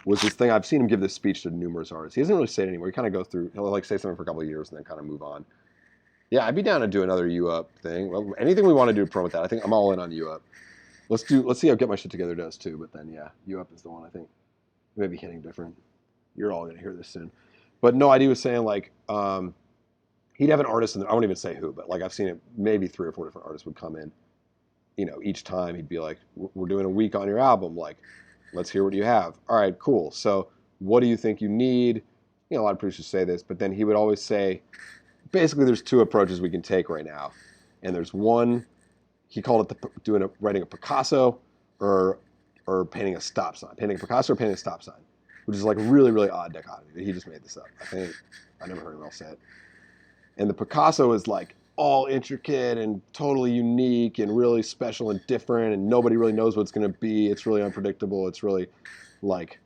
was this thing. I've seen him give this speech to numerous artists. He doesn't really say it anymore. He kind of goes through, he'll like say something for a couple of years and then kind of move on. Yeah, I'd be down to do another You Up thing. Well, anything we want to do to promote that. I think I'm all in on You Up. Let's see how Get My Shit Together does too. But then, yeah, You Up is the one I think. Maybe hitting different. You're all going to hear this soon. But No ID was saying, like, he'd have an artist, and I won't even say who, but like I've seen it, maybe 3 or 4 different artists would come in. You know, each time he'd be like, "We're doing a week on your album. Like, let's hear what you have. All right, cool. So, what do you think you need?" You know, a lot of producers say this, but then he would always say, basically, there's two approaches we can take right now, and there's one he called it writing a Picasso or painting a stop sign, painting a Picasso or painting a stop sign, which is like a really, really odd dichotomy. He just made this up. I never heard him else say it. And the Picasso is like all intricate and totally unique and really special and different, and nobody really knows what it's going to be. It's really unpredictable. It's really like,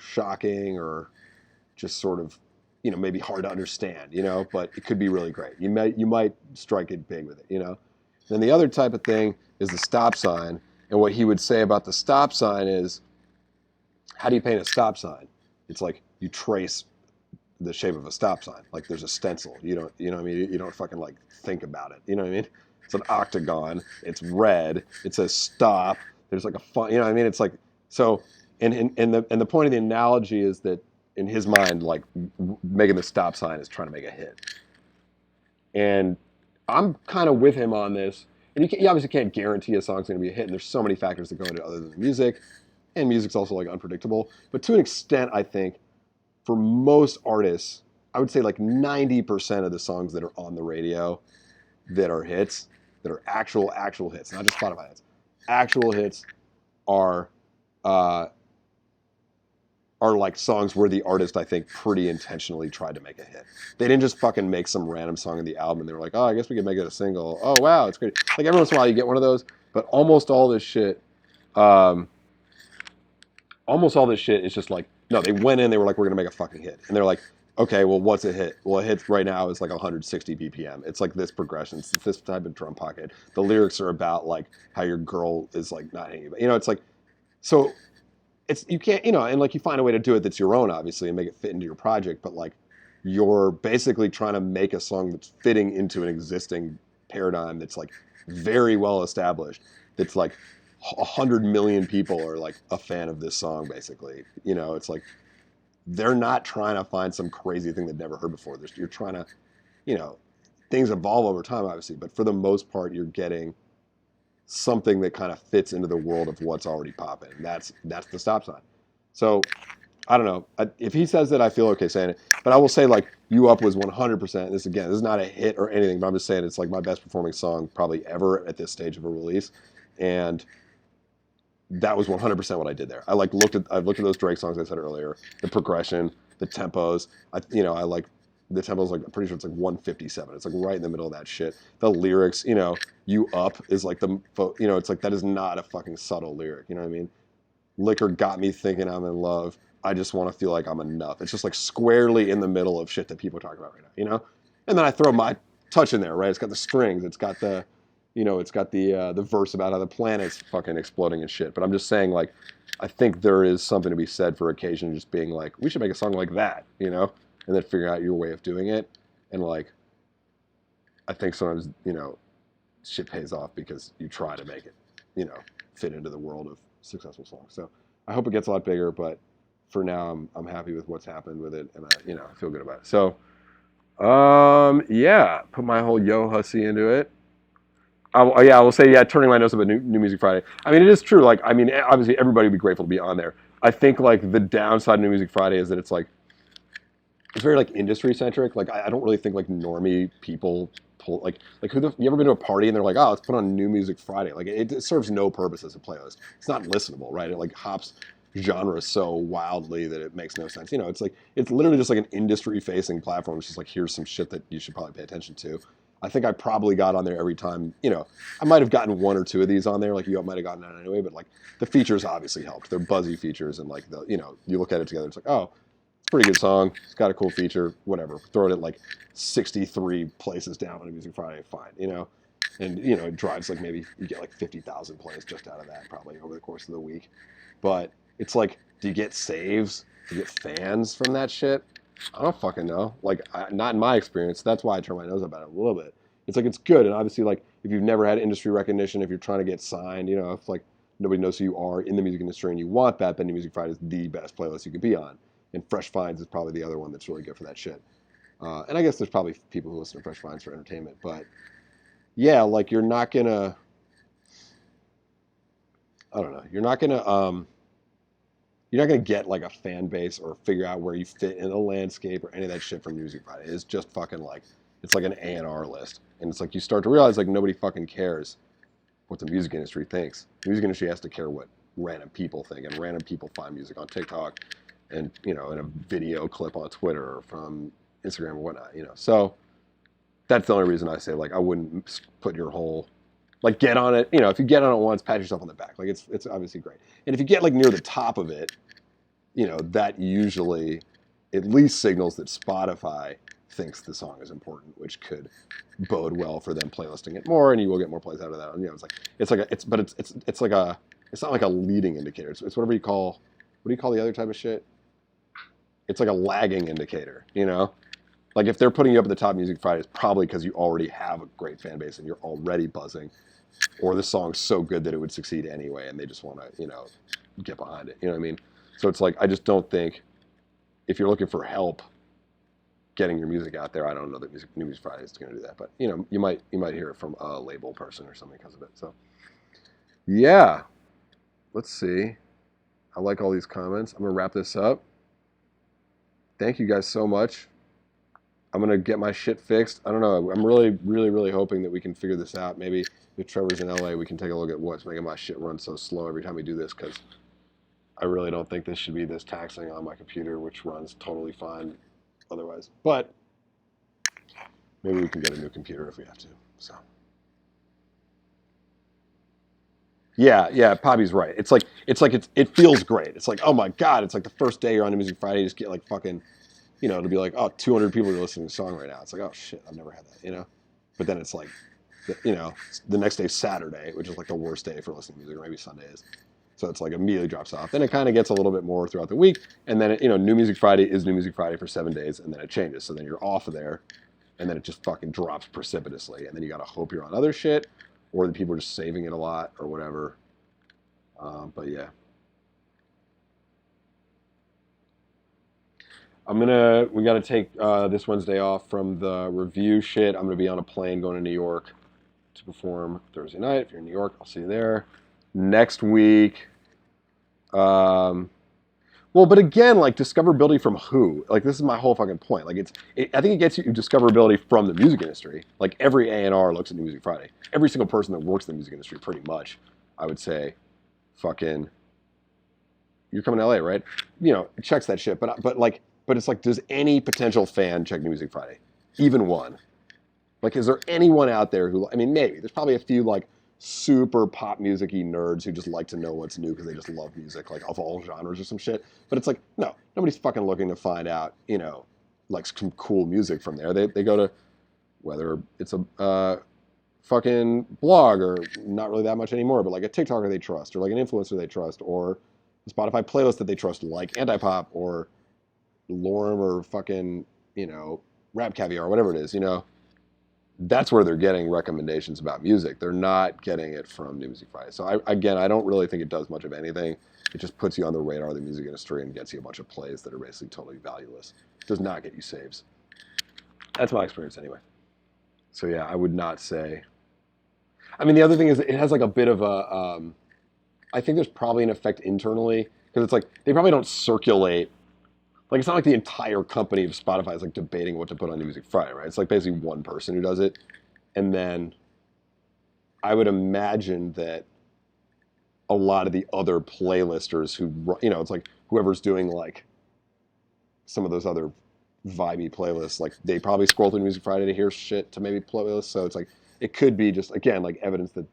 shocking or just sort of, maybe hard to understand, but it could be really great. You might strike it big with it. Then the other type of thing is the stop sign. And what he would say about the stop sign is, how do you paint a stop sign? It's like you trace the shape of a stop sign. Like there's a stencil. You know what I mean? You don't fucking like think about it. You know what I mean? It's an octagon. It's red. It says stop. There's like a fun. You know what I mean? It's like so. And the point of the analogy is that in his mind, like making the stop sign is trying to make a hit. And I'm kind of with him on this. And you obviously can't guarantee a song's going to be a hit. And there's so many factors that go into it other than the music. And music's also like unpredictable. But to an extent, I think for most artists, I would say like 90% of the songs that are on the radio that are hits, that are actual hits, not just Spotify hits, actual hits are like songs where the artist, I think, pretty intentionally tried to make a hit. They didn't just fucking make some random song in the album and they were like, oh, I guess we could make it a single. Oh, wow, it's great. Like every once in a while you get one of those, but almost all this shit is just like, no, they went in, they were like, we're going to make a fucking hit. And they're like, okay, well, what's a hit? Well, a hit right now is like 160 BPM. It's like this progression. It's this type of drum pocket. The lyrics are about like how your girl is like not hanging. It's like, so you can't, and like you find a way to do it that's your own, obviously, and make it fit into your project. But like you're basically trying to make a song that's fitting into an existing paradigm that's like very well established. That's like 100 million people are like a fan of this song, basically. It's like they're not trying to find some crazy thing they've never heard before. You're trying to, things evolve over time, obviously, but for the most part, you're getting something that kind of fits into the world of what's already popping. That's the stop sign. So I don't know. If he says that, I feel okay saying it. But I will say, like, You Up was 100%. This is not a hit or anything, but I'm just saying it's like my best performing song probably ever at this stage of a release. And that was 100% what I did there. I looked at those Drake songs I said earlier, the progression, the tempos. I like the tempos. Like I'm pretty sure it's like 157. It's like right in the middle of that shit. The lyrics, You Up is like it's like that is not a fucking subtle lyric. You know what I mean? Liquor got me thinking I'm in love. I just want to feel like I'm enough. It's just like squarely in the middle of shit that people talk about right now. And then I throw my touch in there, right? It's got the strings. It's got the it's got the verse about how the planet's fucking exploding and shit. But I'm just saying, like, I think there is something to be said for occasion just being like, we should make a song like that, and then figure out your way of doing it. And like, I think sometimes, shit pays off because you try to make it, fit into the world of successful songs. So I hope it gets a lot bigger, but for now, I'm happy with what's happened with it, and I feel good about it. So, yeah, put my whole yo hussy into it. I will say, turning my nose up at New Music Friday. I mean, it is true. Like, I mean, obviously, everybody would be grateful to be on there. I think, like, the downside of New Music Friday is that it's, like, it's very, like, industry-centric. Like, I don't really think, like, normie people pull, like you ever been to a party and they're like, oh, let's put on New Music Friday. Like, it serves no purpose as a playlist. It's not listenable, right? It, like, hops genres so wildly that it makes no sense. It's like, it's literally just, like, an industry-facing platform. It's just, like, here's some shit that you should probably pay attention to. I think I probably got on there every time, I might have gotten one or two of these on there, like you might have gotten that anyway, but like the features obviously helped. They're buzzy features and like you look at it together, it's like, oh, it's a pretty good song. It's got a cool feature, whatever. Throw it at like 63 places down on a Music Friday, fine, and it drives like maybe you get like 50,000 plays just out of that probably over the course of the week. But it's like, do you get saves? Do you get fans from that shit? I don't fucking know. Like, not in my experience. That's why I turn my nose up at it a little bit. It's like, it's good. And obviously, like, if you've never had industry recognition, if you're trying to get signed, if, like, nobody knows who you are in the music industry and you want that, then New Music Friday is the best playlist you could be on. And Fresh Finds is probably the other one that's really good for that shit. And I guess there's probably people who listen to Fresh Finds for entertainment. But, yeah, like, you're not going to... I don't know. You're not going to get like a fan base or figure out where you fit in a landscape or any of that shit from Music Friday. It's just fucking like It's like an A&R list. And it's like you start to realize like nobody fucking cares what the music industry thinks. The music industry has to care what random people think, and random people find music on TikTok and, you know, in a video clip on Twitter or from Instagram or whatnot, you know. So that's the only reason I say, like, I wouldn't put your whole, like, get on it. You know, if you get on it once, pat yourself on the back. Like, it's obviously great. And if you get, like, near the top of it, you know, that usually at least signals that Spotify thinks the song is important, which could bode well for them playlisting it more, and you will get more plays out of that. And, you know, it's not like a leading indicator. It's whatever you call, what do you call the other type of shit? It's like a lagging indicator, you know? Like if they're putting you up at the top Music Friday, it's probably because you already have a great fan base and you're already buzzing, or the song's so good that it would succeed anyway, and they just want to, you know, get behind it. You know what I mean? So it's like, I just don't think, if you're looking for help getting your music out there, I don't know that New Music Friday is going to do that, but you know, you might hear it from a label person or something because of it. So yeah, let's see. I like all these comments. I'm gonna wrap this up. Thank you guys so much. I'm gonna get my shit fixed. I don't know. I'm really hoping that we can figure this out. Maybe if Trevor's in LA, we can take a look at what's making my shit run so slow every time we do this, because I really don't think this should be this taxing on my computer, which runs totally fine otherwise. But maybe we can get a new computer if we have to. So yeah, Poppy's right. It feels great. It's like, oh my god, it's like the first day you're on a Music Friday, you just get like fucking, you know, it'll be like, oh, 200 people are listening to the song right now. It's like, oh shit, I've never had that, you know. But then it's like, you know, the next day's Saturday, which is like the worst day for listening to music, or maybe Sunday is. So it's like immediately drops off. Then it kind of gets a little bit more throughout the week, and then you know, New Music Friday is New Music Friday for 7 days, and then it changes. So then you're off of there, and then it just fucking drops precipitously, and then you gotta hope you're on other shit, or the people are just saving it a lot or whatever. But yeah. We got to take this Wednesday off from the review shit. I'm going to be on a plane going to New York to perform Thursday night. If you're in New York, I'll see you there. Next week, well, but again, like discoverability from who? Like this is my whole fucking point. Like I think it gets you discoverability from the music industry. Like every A&R looks at New Music Friday. Every single person that works in the music industry, pretty much, I would say, fucking, you're coming to LA, right? You know, it checks that shit. But it's like, does any potential fan check New Music Friday? Even one? Like, is there anyone out there who, I mean, maybe. There's probably a few, like, super pop music-y nerds who just like to know what's new because they just love music, like, of all genres or some shit. But it's like, no, nobody's fucking looking to find out, you know, like, some cool music from there. They go to, whether it's a fucking blog or not really that much anymore, but like a TikToker they trust, or like an influencer they trust, or a Spotify playlist that they trust, like Antipop, or Lorem, or fucking, you know, Rap Caviar, or whatever it is, you know. That's where they're getting recommendations about music. They're not getting it from New Music Friday. So I don't really think it does much of anything. It just puts you on the radar of the music industry and gets you a bunch of plays that are basically totally valueless. It does not get you saves. That's my experience anyway. So yeah, I would not say. I mean, the other thing is it has like a bit of a. I think there's probably an effect internally because it's like they probably don't circulate. Like it's not like the entire company of Spotify is like debating what to put on New Music Friday, right? It's like basically one person who does it, and then I would imagine that a lot of the other playlisters who, you know, it's like whoever's doing like some of those other vibey playlists, like they probably scroll through Music Friday to hear shit to maybe playlists. So it's like it could be just again like evidence that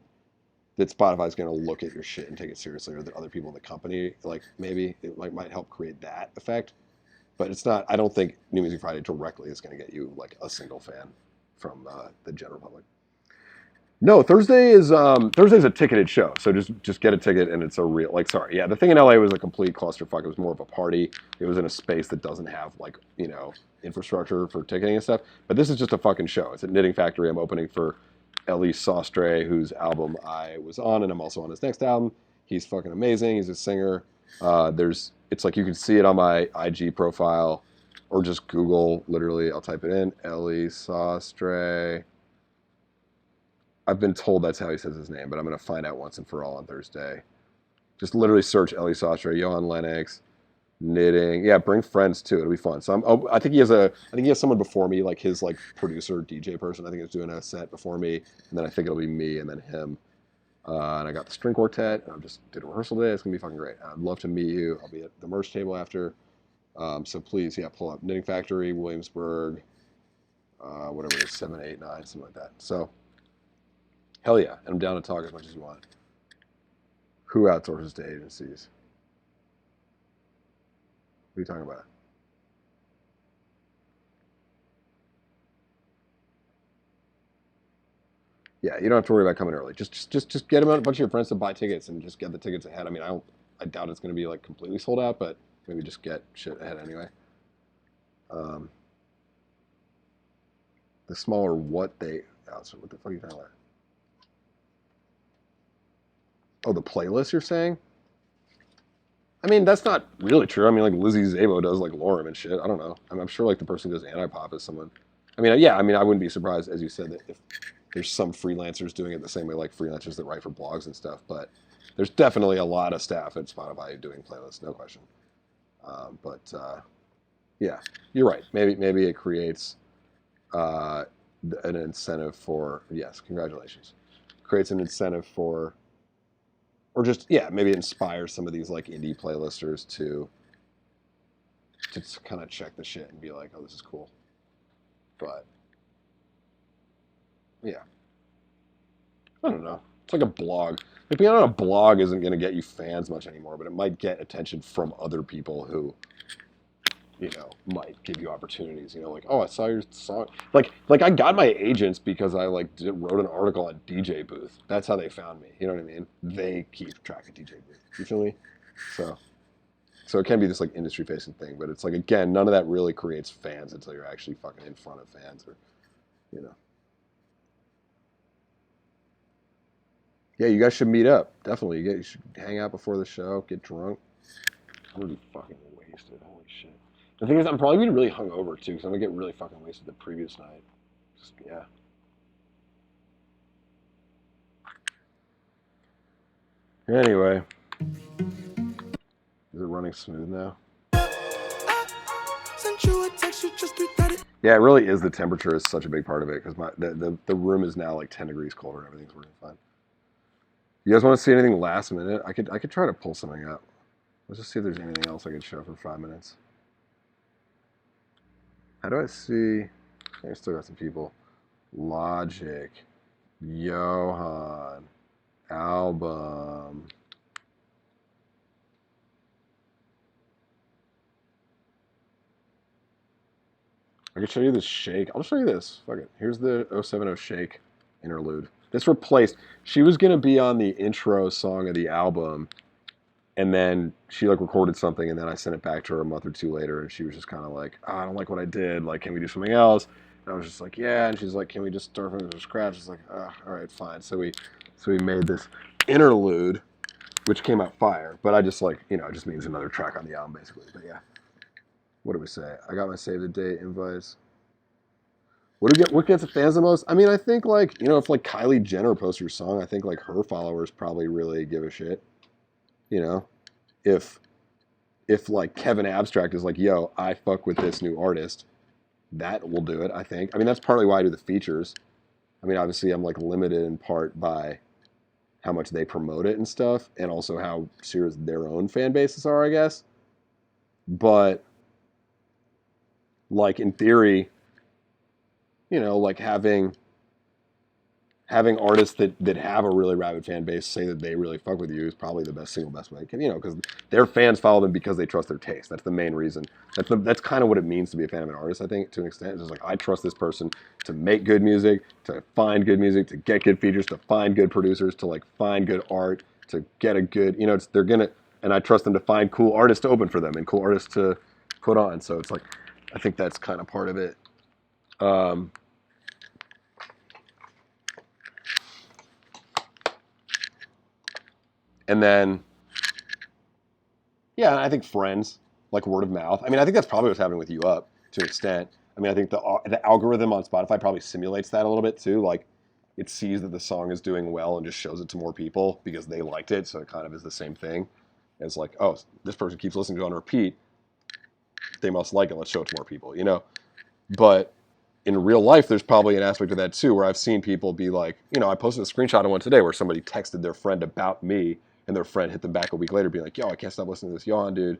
Spotify is going to look at your shit and take it seriously, or that other people in the company like maybe it like might help create that effect. But it's not. I don't think New Music Friday directly is going to get you like a single fan from the general public. No, Thursday's a ticketed show, so just get a ticket and it's a real like. Sorry, yeah, the thing in LA was a complete clusterfuck. It was more of a party. It was in a space that doesn't have like infrastructure for ticketing and stuff. But this is just a fucking show. It's at Knitting Factory. I'm opening for Elise Sostre, whose album I was on, and I'm also on his next album. He's fucking amazing. He's a singer. It's like you can see it on my IG profile, or just Google. Literally, I'll type it in. Elise Sostre. I've been told that's how he says his name, but I'm going to find out once and for all on Thursday. Just literally search Ellie Sostre, Johan Lenox. knitting. Yeah, bring friends too. It'll be fun. So I think he has someone before me, like his like producer DJ person. I think is doing a set before me, and then I think it'll be me and then him. And I got the string quartet. I just did a rehearsal today. It's gonna be fucking great. I'd love to meet you. I'll be at the merch table after. So please, yeah, pull up Knitting Factory, Williamsburg, whatever it is, 789, something like that. So hell yeah, and I'm down to talk as much as you want. Who outsources to agencies? What are you talking about? Yeah, you don't have to worry about coming early. Just get a bunch of your friends to buy tickets and just get the tickets ahead. I mean, I doubt it's going to be like completely sold out, but maybe just get shit ahead anyway. Um, the smaller what they outsource. What the fuck are you talking about? Oh, the playlist you're saying? I mean, that's not really true. I mean, like Lizzie Zabo does like Lorem and shit. I don't know. I'm sure like the person who does Antipop is someone. I mean, yeah. I mean, I wouldn't be surprised, as you said, that if there's some freelancers doing it the same way, like freelancers that write for blogs and stuff. But there's definitely a lot of staff at Spotify doing playlists, no question. But yeah, you're right. Maybe it creates uh, an incentive for yes, congratulations. Creates an incentive for, or just yeah, maybe it inspires some of these like indie playlisters to kind of check the shit and be like, oh, this is cool. But yeah, I don't know. It's like a blog. Like being on a blog isn't going to get you fans much anymore, but it might get attention from other people who, might give you opportunities. Like, oh, I saw your song. Like I got my agents because I like wrote an article on DJ Booth. That's how they found me. You know what I mean? They keep track of DJ Booth. You feel me? So so it can be this like industry facing thing, but it's like again, none of that really creates fans until you're actually fucking in front of fans or you know. Yeah, you guys should meet up. Definitely. You should hang out before the show, get drunk. I'm gonna be fucking wasted. Holy shit. The thing is, I'm probably gonna be really hungover too, because I'm gonna get really fucking wasted the previous night. Just yeah. Anyway, is it running smooth now? Sent you a text, you just retweeted it. Yeah, it really is. The temperature is such a big part of it because the room is now like 10 degrees colder and everything's working fine. You guys want to see anything last minute? I could try to pull something up. Let's just see if there's anything else I could show for 5 minutes. How do I see? I still got some people. Logic, Johan, album. I can show you this shake. I'll show you this. Fuck it. Here's the 070 shake interlude. This replaced. She was gonna be on the intro song of the album, and then she like recorded something, and then I sent it back to her a month or two later, and she was just kind of like, oh, I don't like what I did. Like, can we do something else? And I was just like, yeah. And she's like, can we just start from scratch? It's like, oh, all right, fine. So we made this interlude, which came out fire. But I just like, it just means another track on the album, basically. But yeah. What do we say? I got my save the date invites. What gets the fans the most? I mean, I think like if like Kylie Jenner posts her song, I think like her followers probably really give a shit. You know, if like Kevin Abstract is like, yo, I fuck with this new artist, that will do it. I think. I mean, that's partly why I do the features. I mean, obviously, I'm like limited in part by how much they promote it and stuff, and also how serious their own fan bases are, I guess. But like in theory, like having artists that have a really rabid fan base say that they really fuck with you is probably the best way. Because their fans follow them because they trust their taste. That's the main reason. That's kind of what it means to be a fan of an artist. I think to an extent, it's just like I trust this person to make good music, to find good music, to get good features, to find good producers, to like find good art, to get a good. They're gonna, and I trust them to find cool artists to open for them and cool artists to put on. So it's like, I think that's kind of part of it. And then, yeah, I think friends, like word of mouth. I mean, I think that's probably what's happening with You Up to an extent. I mean, I think the algorithm on Spotify probably simulates that a little bit too. Like, it sees that the song is doing well and just shows it to more people because they liked it. So it kind of is the same thing as like, oh, this person keeps listening to it on repeat. They must like it. Let's show it to more people, you know? But in real life, there's probably an aspect of that too, where I've seen people be like, you know, I posted a screenshot of one today where somebody texted their friend about me, and their friend hit them back a week later being like, yo, I can't stop listening to this Johan dude.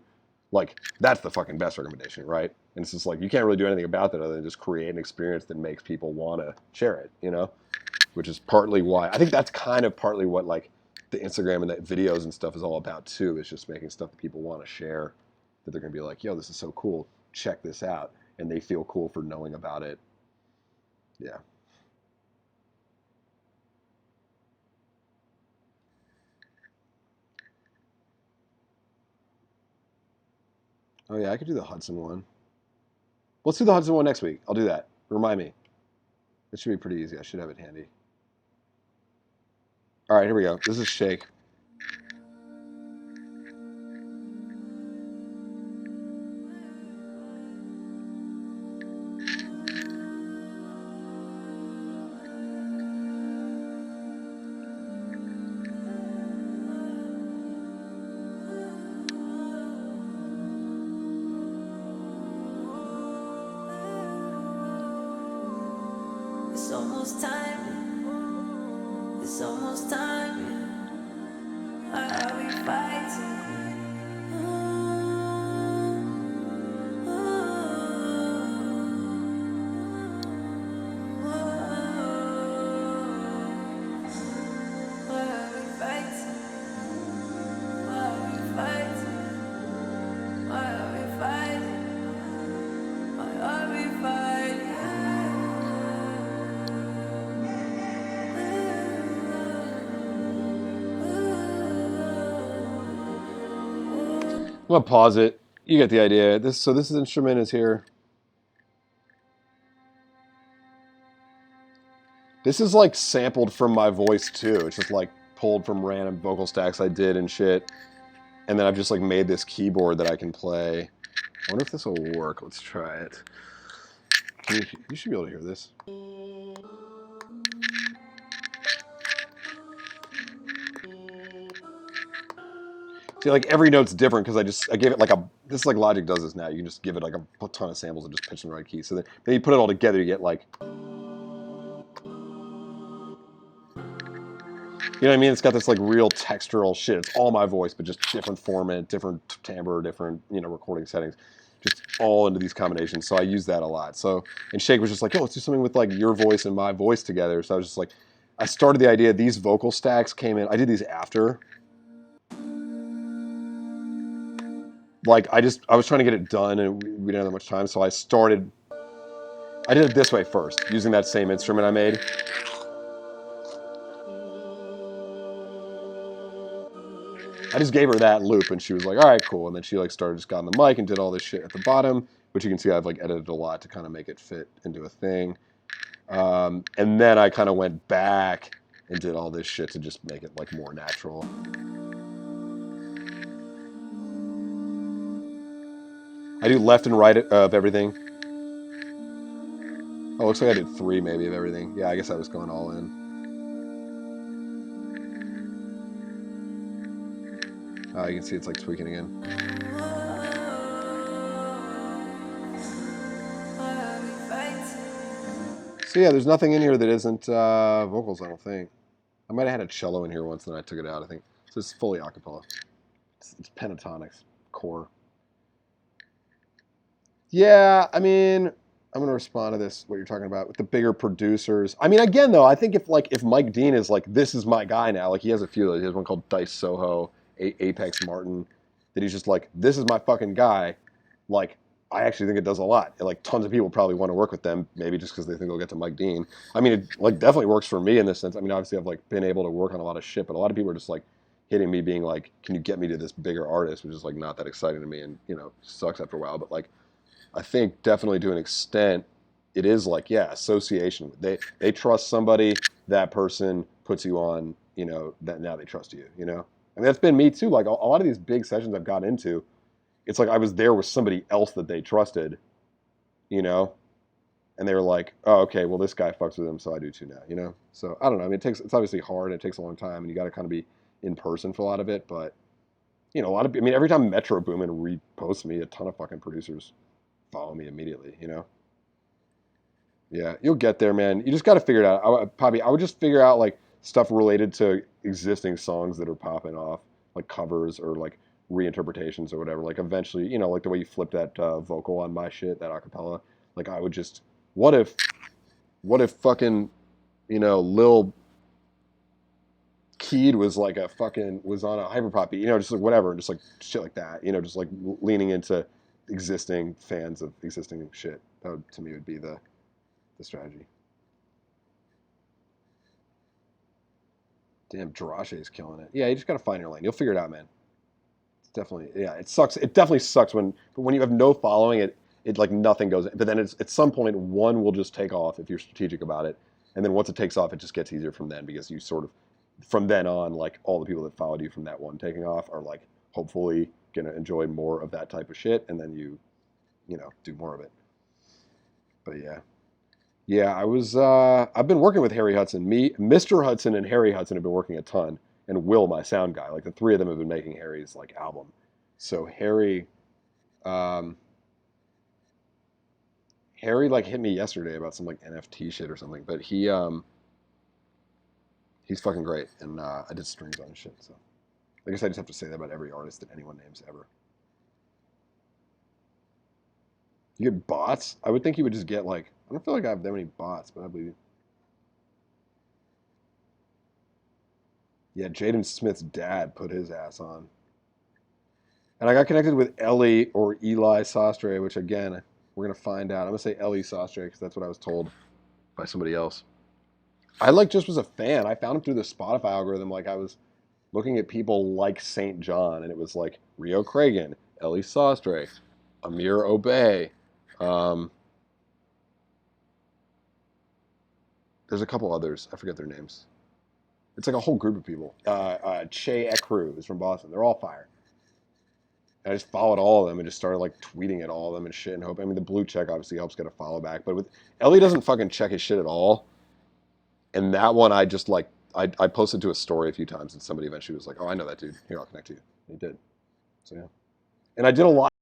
Like, that's the fucking best recommendation, right? And it's just like, you can't really do anything about that other than just create an experience that makes people want to share it, you know? Which is partly why, I think that's kind of partly what, like, the Instagram and that videos and stuff is all about too, is just making stuff that people want to share, that they're going to be like, yo, this is so cool, check this out. And they feel cool for knowing about it. Yeah. Oh yeah, I could do the Hudson one. Let's do the Hudson one next week. I'll do that. Remind me. It should be pretty easy. I should have it handy. All right, here we go. This is Shake. It's almost time. It's almost time. Why are we fighting? Why are we fighting? Why are we fighting? Why are we fighting? Why are we fighting? I'm gonna pause it. You get the idea. This instrument is here. This is like sampled from my voice too. It's just like pulled from random vocal stacks I did and shit. And then I've just like made this keyboard that I can play. I wonder if this will work. Let's try it. You should be able to hear this. See, like every note's different because I gave it like this is like Logic does this now. You can just give it like a ton of samples and just pitch in the right key. So then you put it all together, you get like, you know what I mean? It's got this like real textural shit. It's all my voice, but just different format, different timbre, different, you know, recording settings, just all into these combinations. So I use that a lot. So, and Shake was just like, yo, let's do something with like your voice and my voice together. So I was just like, I started the idea. These vocal stacks came in. I did these after. Like I was trying to get it done and we didn't have that much time. So I did it this way first, using that same instrument I made. I just gave her that loop and she was like, all right, cool. And then she like just got on the mic and did all this shit at the bottom, which you can see I've like edited a lot to kind of make it fit into a thing. And then I kind of went back and did all this shit to just make it like more natural. I do left and right of everything. Oh, looks like I did 3 maybe of everything. Yeah, I guess I was going all in. You can see it's like tweaking again. So yeah, there's nothing in here that isn't vocals, I don't think. I might have had a cello in here once, and then I took it out, I think. So it's fully a cappella. It's pentatonics, core. Yeah, I mean, I'm going to respond to this, what you're talking about, with the bigger producers. I mean, again, though, I think if Mike Dean is like, this is my guy now, like he has a few, he has one called Dice Soho, Apex Martin, that he's just like, this is my fucking guy. Like, I actually think it does a lot. And like tons of people probably want to work with them, maybe just because they think they'll get to Mike Dean. I mean, it like definitely works for me in this sense. I mean, obviously I've like been able to work on a lot of shit, but a lot of people are just like hitting me being like, can you get me to this bigger artist, which is like not that exciting to me and, you know, sucks after a while. But like, I think definitely to an extent, it is like, yeah, association. They trust somebody, that person puts you on, you know, that now they trust you, you know? I mean, that's been me too. Like a lot of these big sessions I've gotten into, it's like I was there with somebody else that they trusted, you know? And they were like, oh, okay, well, this guy fucks with him, so I do too now, you know? So I don't know. I mean, it's obviously hard and it takes a long time and you got to kind of be in person for a lot of it, but You know, a lot of, I mean, every time Metro Boomin reposts me, a ton of fucking producers follow me immediately, you know? Yeah, you'll get there, man. You just got to figure it out. I would just figure out like stuff related to existing songs that are popping off, like covers or like reinterpretations or whatever. Like eventually, you know, like the way you flip that vocal on my shit, that acapella. Like I would just, what if, what if fucking, you know, Lil Keed was like a fucking was on a hyperpop beat, you know, just like whatever, just like shit like that, you know, just like leaning into existing fans of existing shit. That would, to me, would be the strategy. Damn, Jarashe's killing it. Yeah, you just gotta find your lane. You'll figure it out, man. It's definitely, yeah. It sucks. It definitely sucks when you have no following. It like nothing goes. But then it's at some point one will just take off if you're strategic about it, and then once it takes off, it just gets easier from then because you sort of from then on, like all the people that followed you from that one taking off are like hopefully gonna enjoy more of that type of shit, and then you know do more of it. But yeah. Yeah, I was. I've been working with Harry Hudson. Me, Mr. Hudson, and Harry Hudson have been working a ton, and Will, my sound guy. Like the three of them have been making Harry's like album. So um, Harry like hit me yesterday about some like NFT shit or something. But he's fucking great, and I did strings on his shit. So I guess I just have to say that about every artist that anyone names ever. You get bots? I would think you would just get like. I don't feel like I have that many bots, but I believe. Yeah, Jaden Smith's dad put his ass on. And I got connected with Ellie or Eli Sastre, which again, we're gonna find out. I'm gonna say Ellie Sastre because that's what I was told by somebody else. I like just was a fan. I found him through the Spotify algorithm. Like I was looking at people like Saint John, and it was like Rio Cragen, Ellie Sastre, Amir Obey. Um, there's a couple others. I forget their names. It's like a whole group of people. Che Ekru is from Boston. They're all fire. And I just followed all of them and just started like tweeting at all of them and shit and hope. I mean, the blue check obviously helps get a follow back, but with Ellie doesn't fucking check his shit at all. And that one, I just like I posted to a story a few times, and somebody eventually was like, "Oh, I know that dude. Here, I'll connect you." And he did. So yeah, and I did a lot.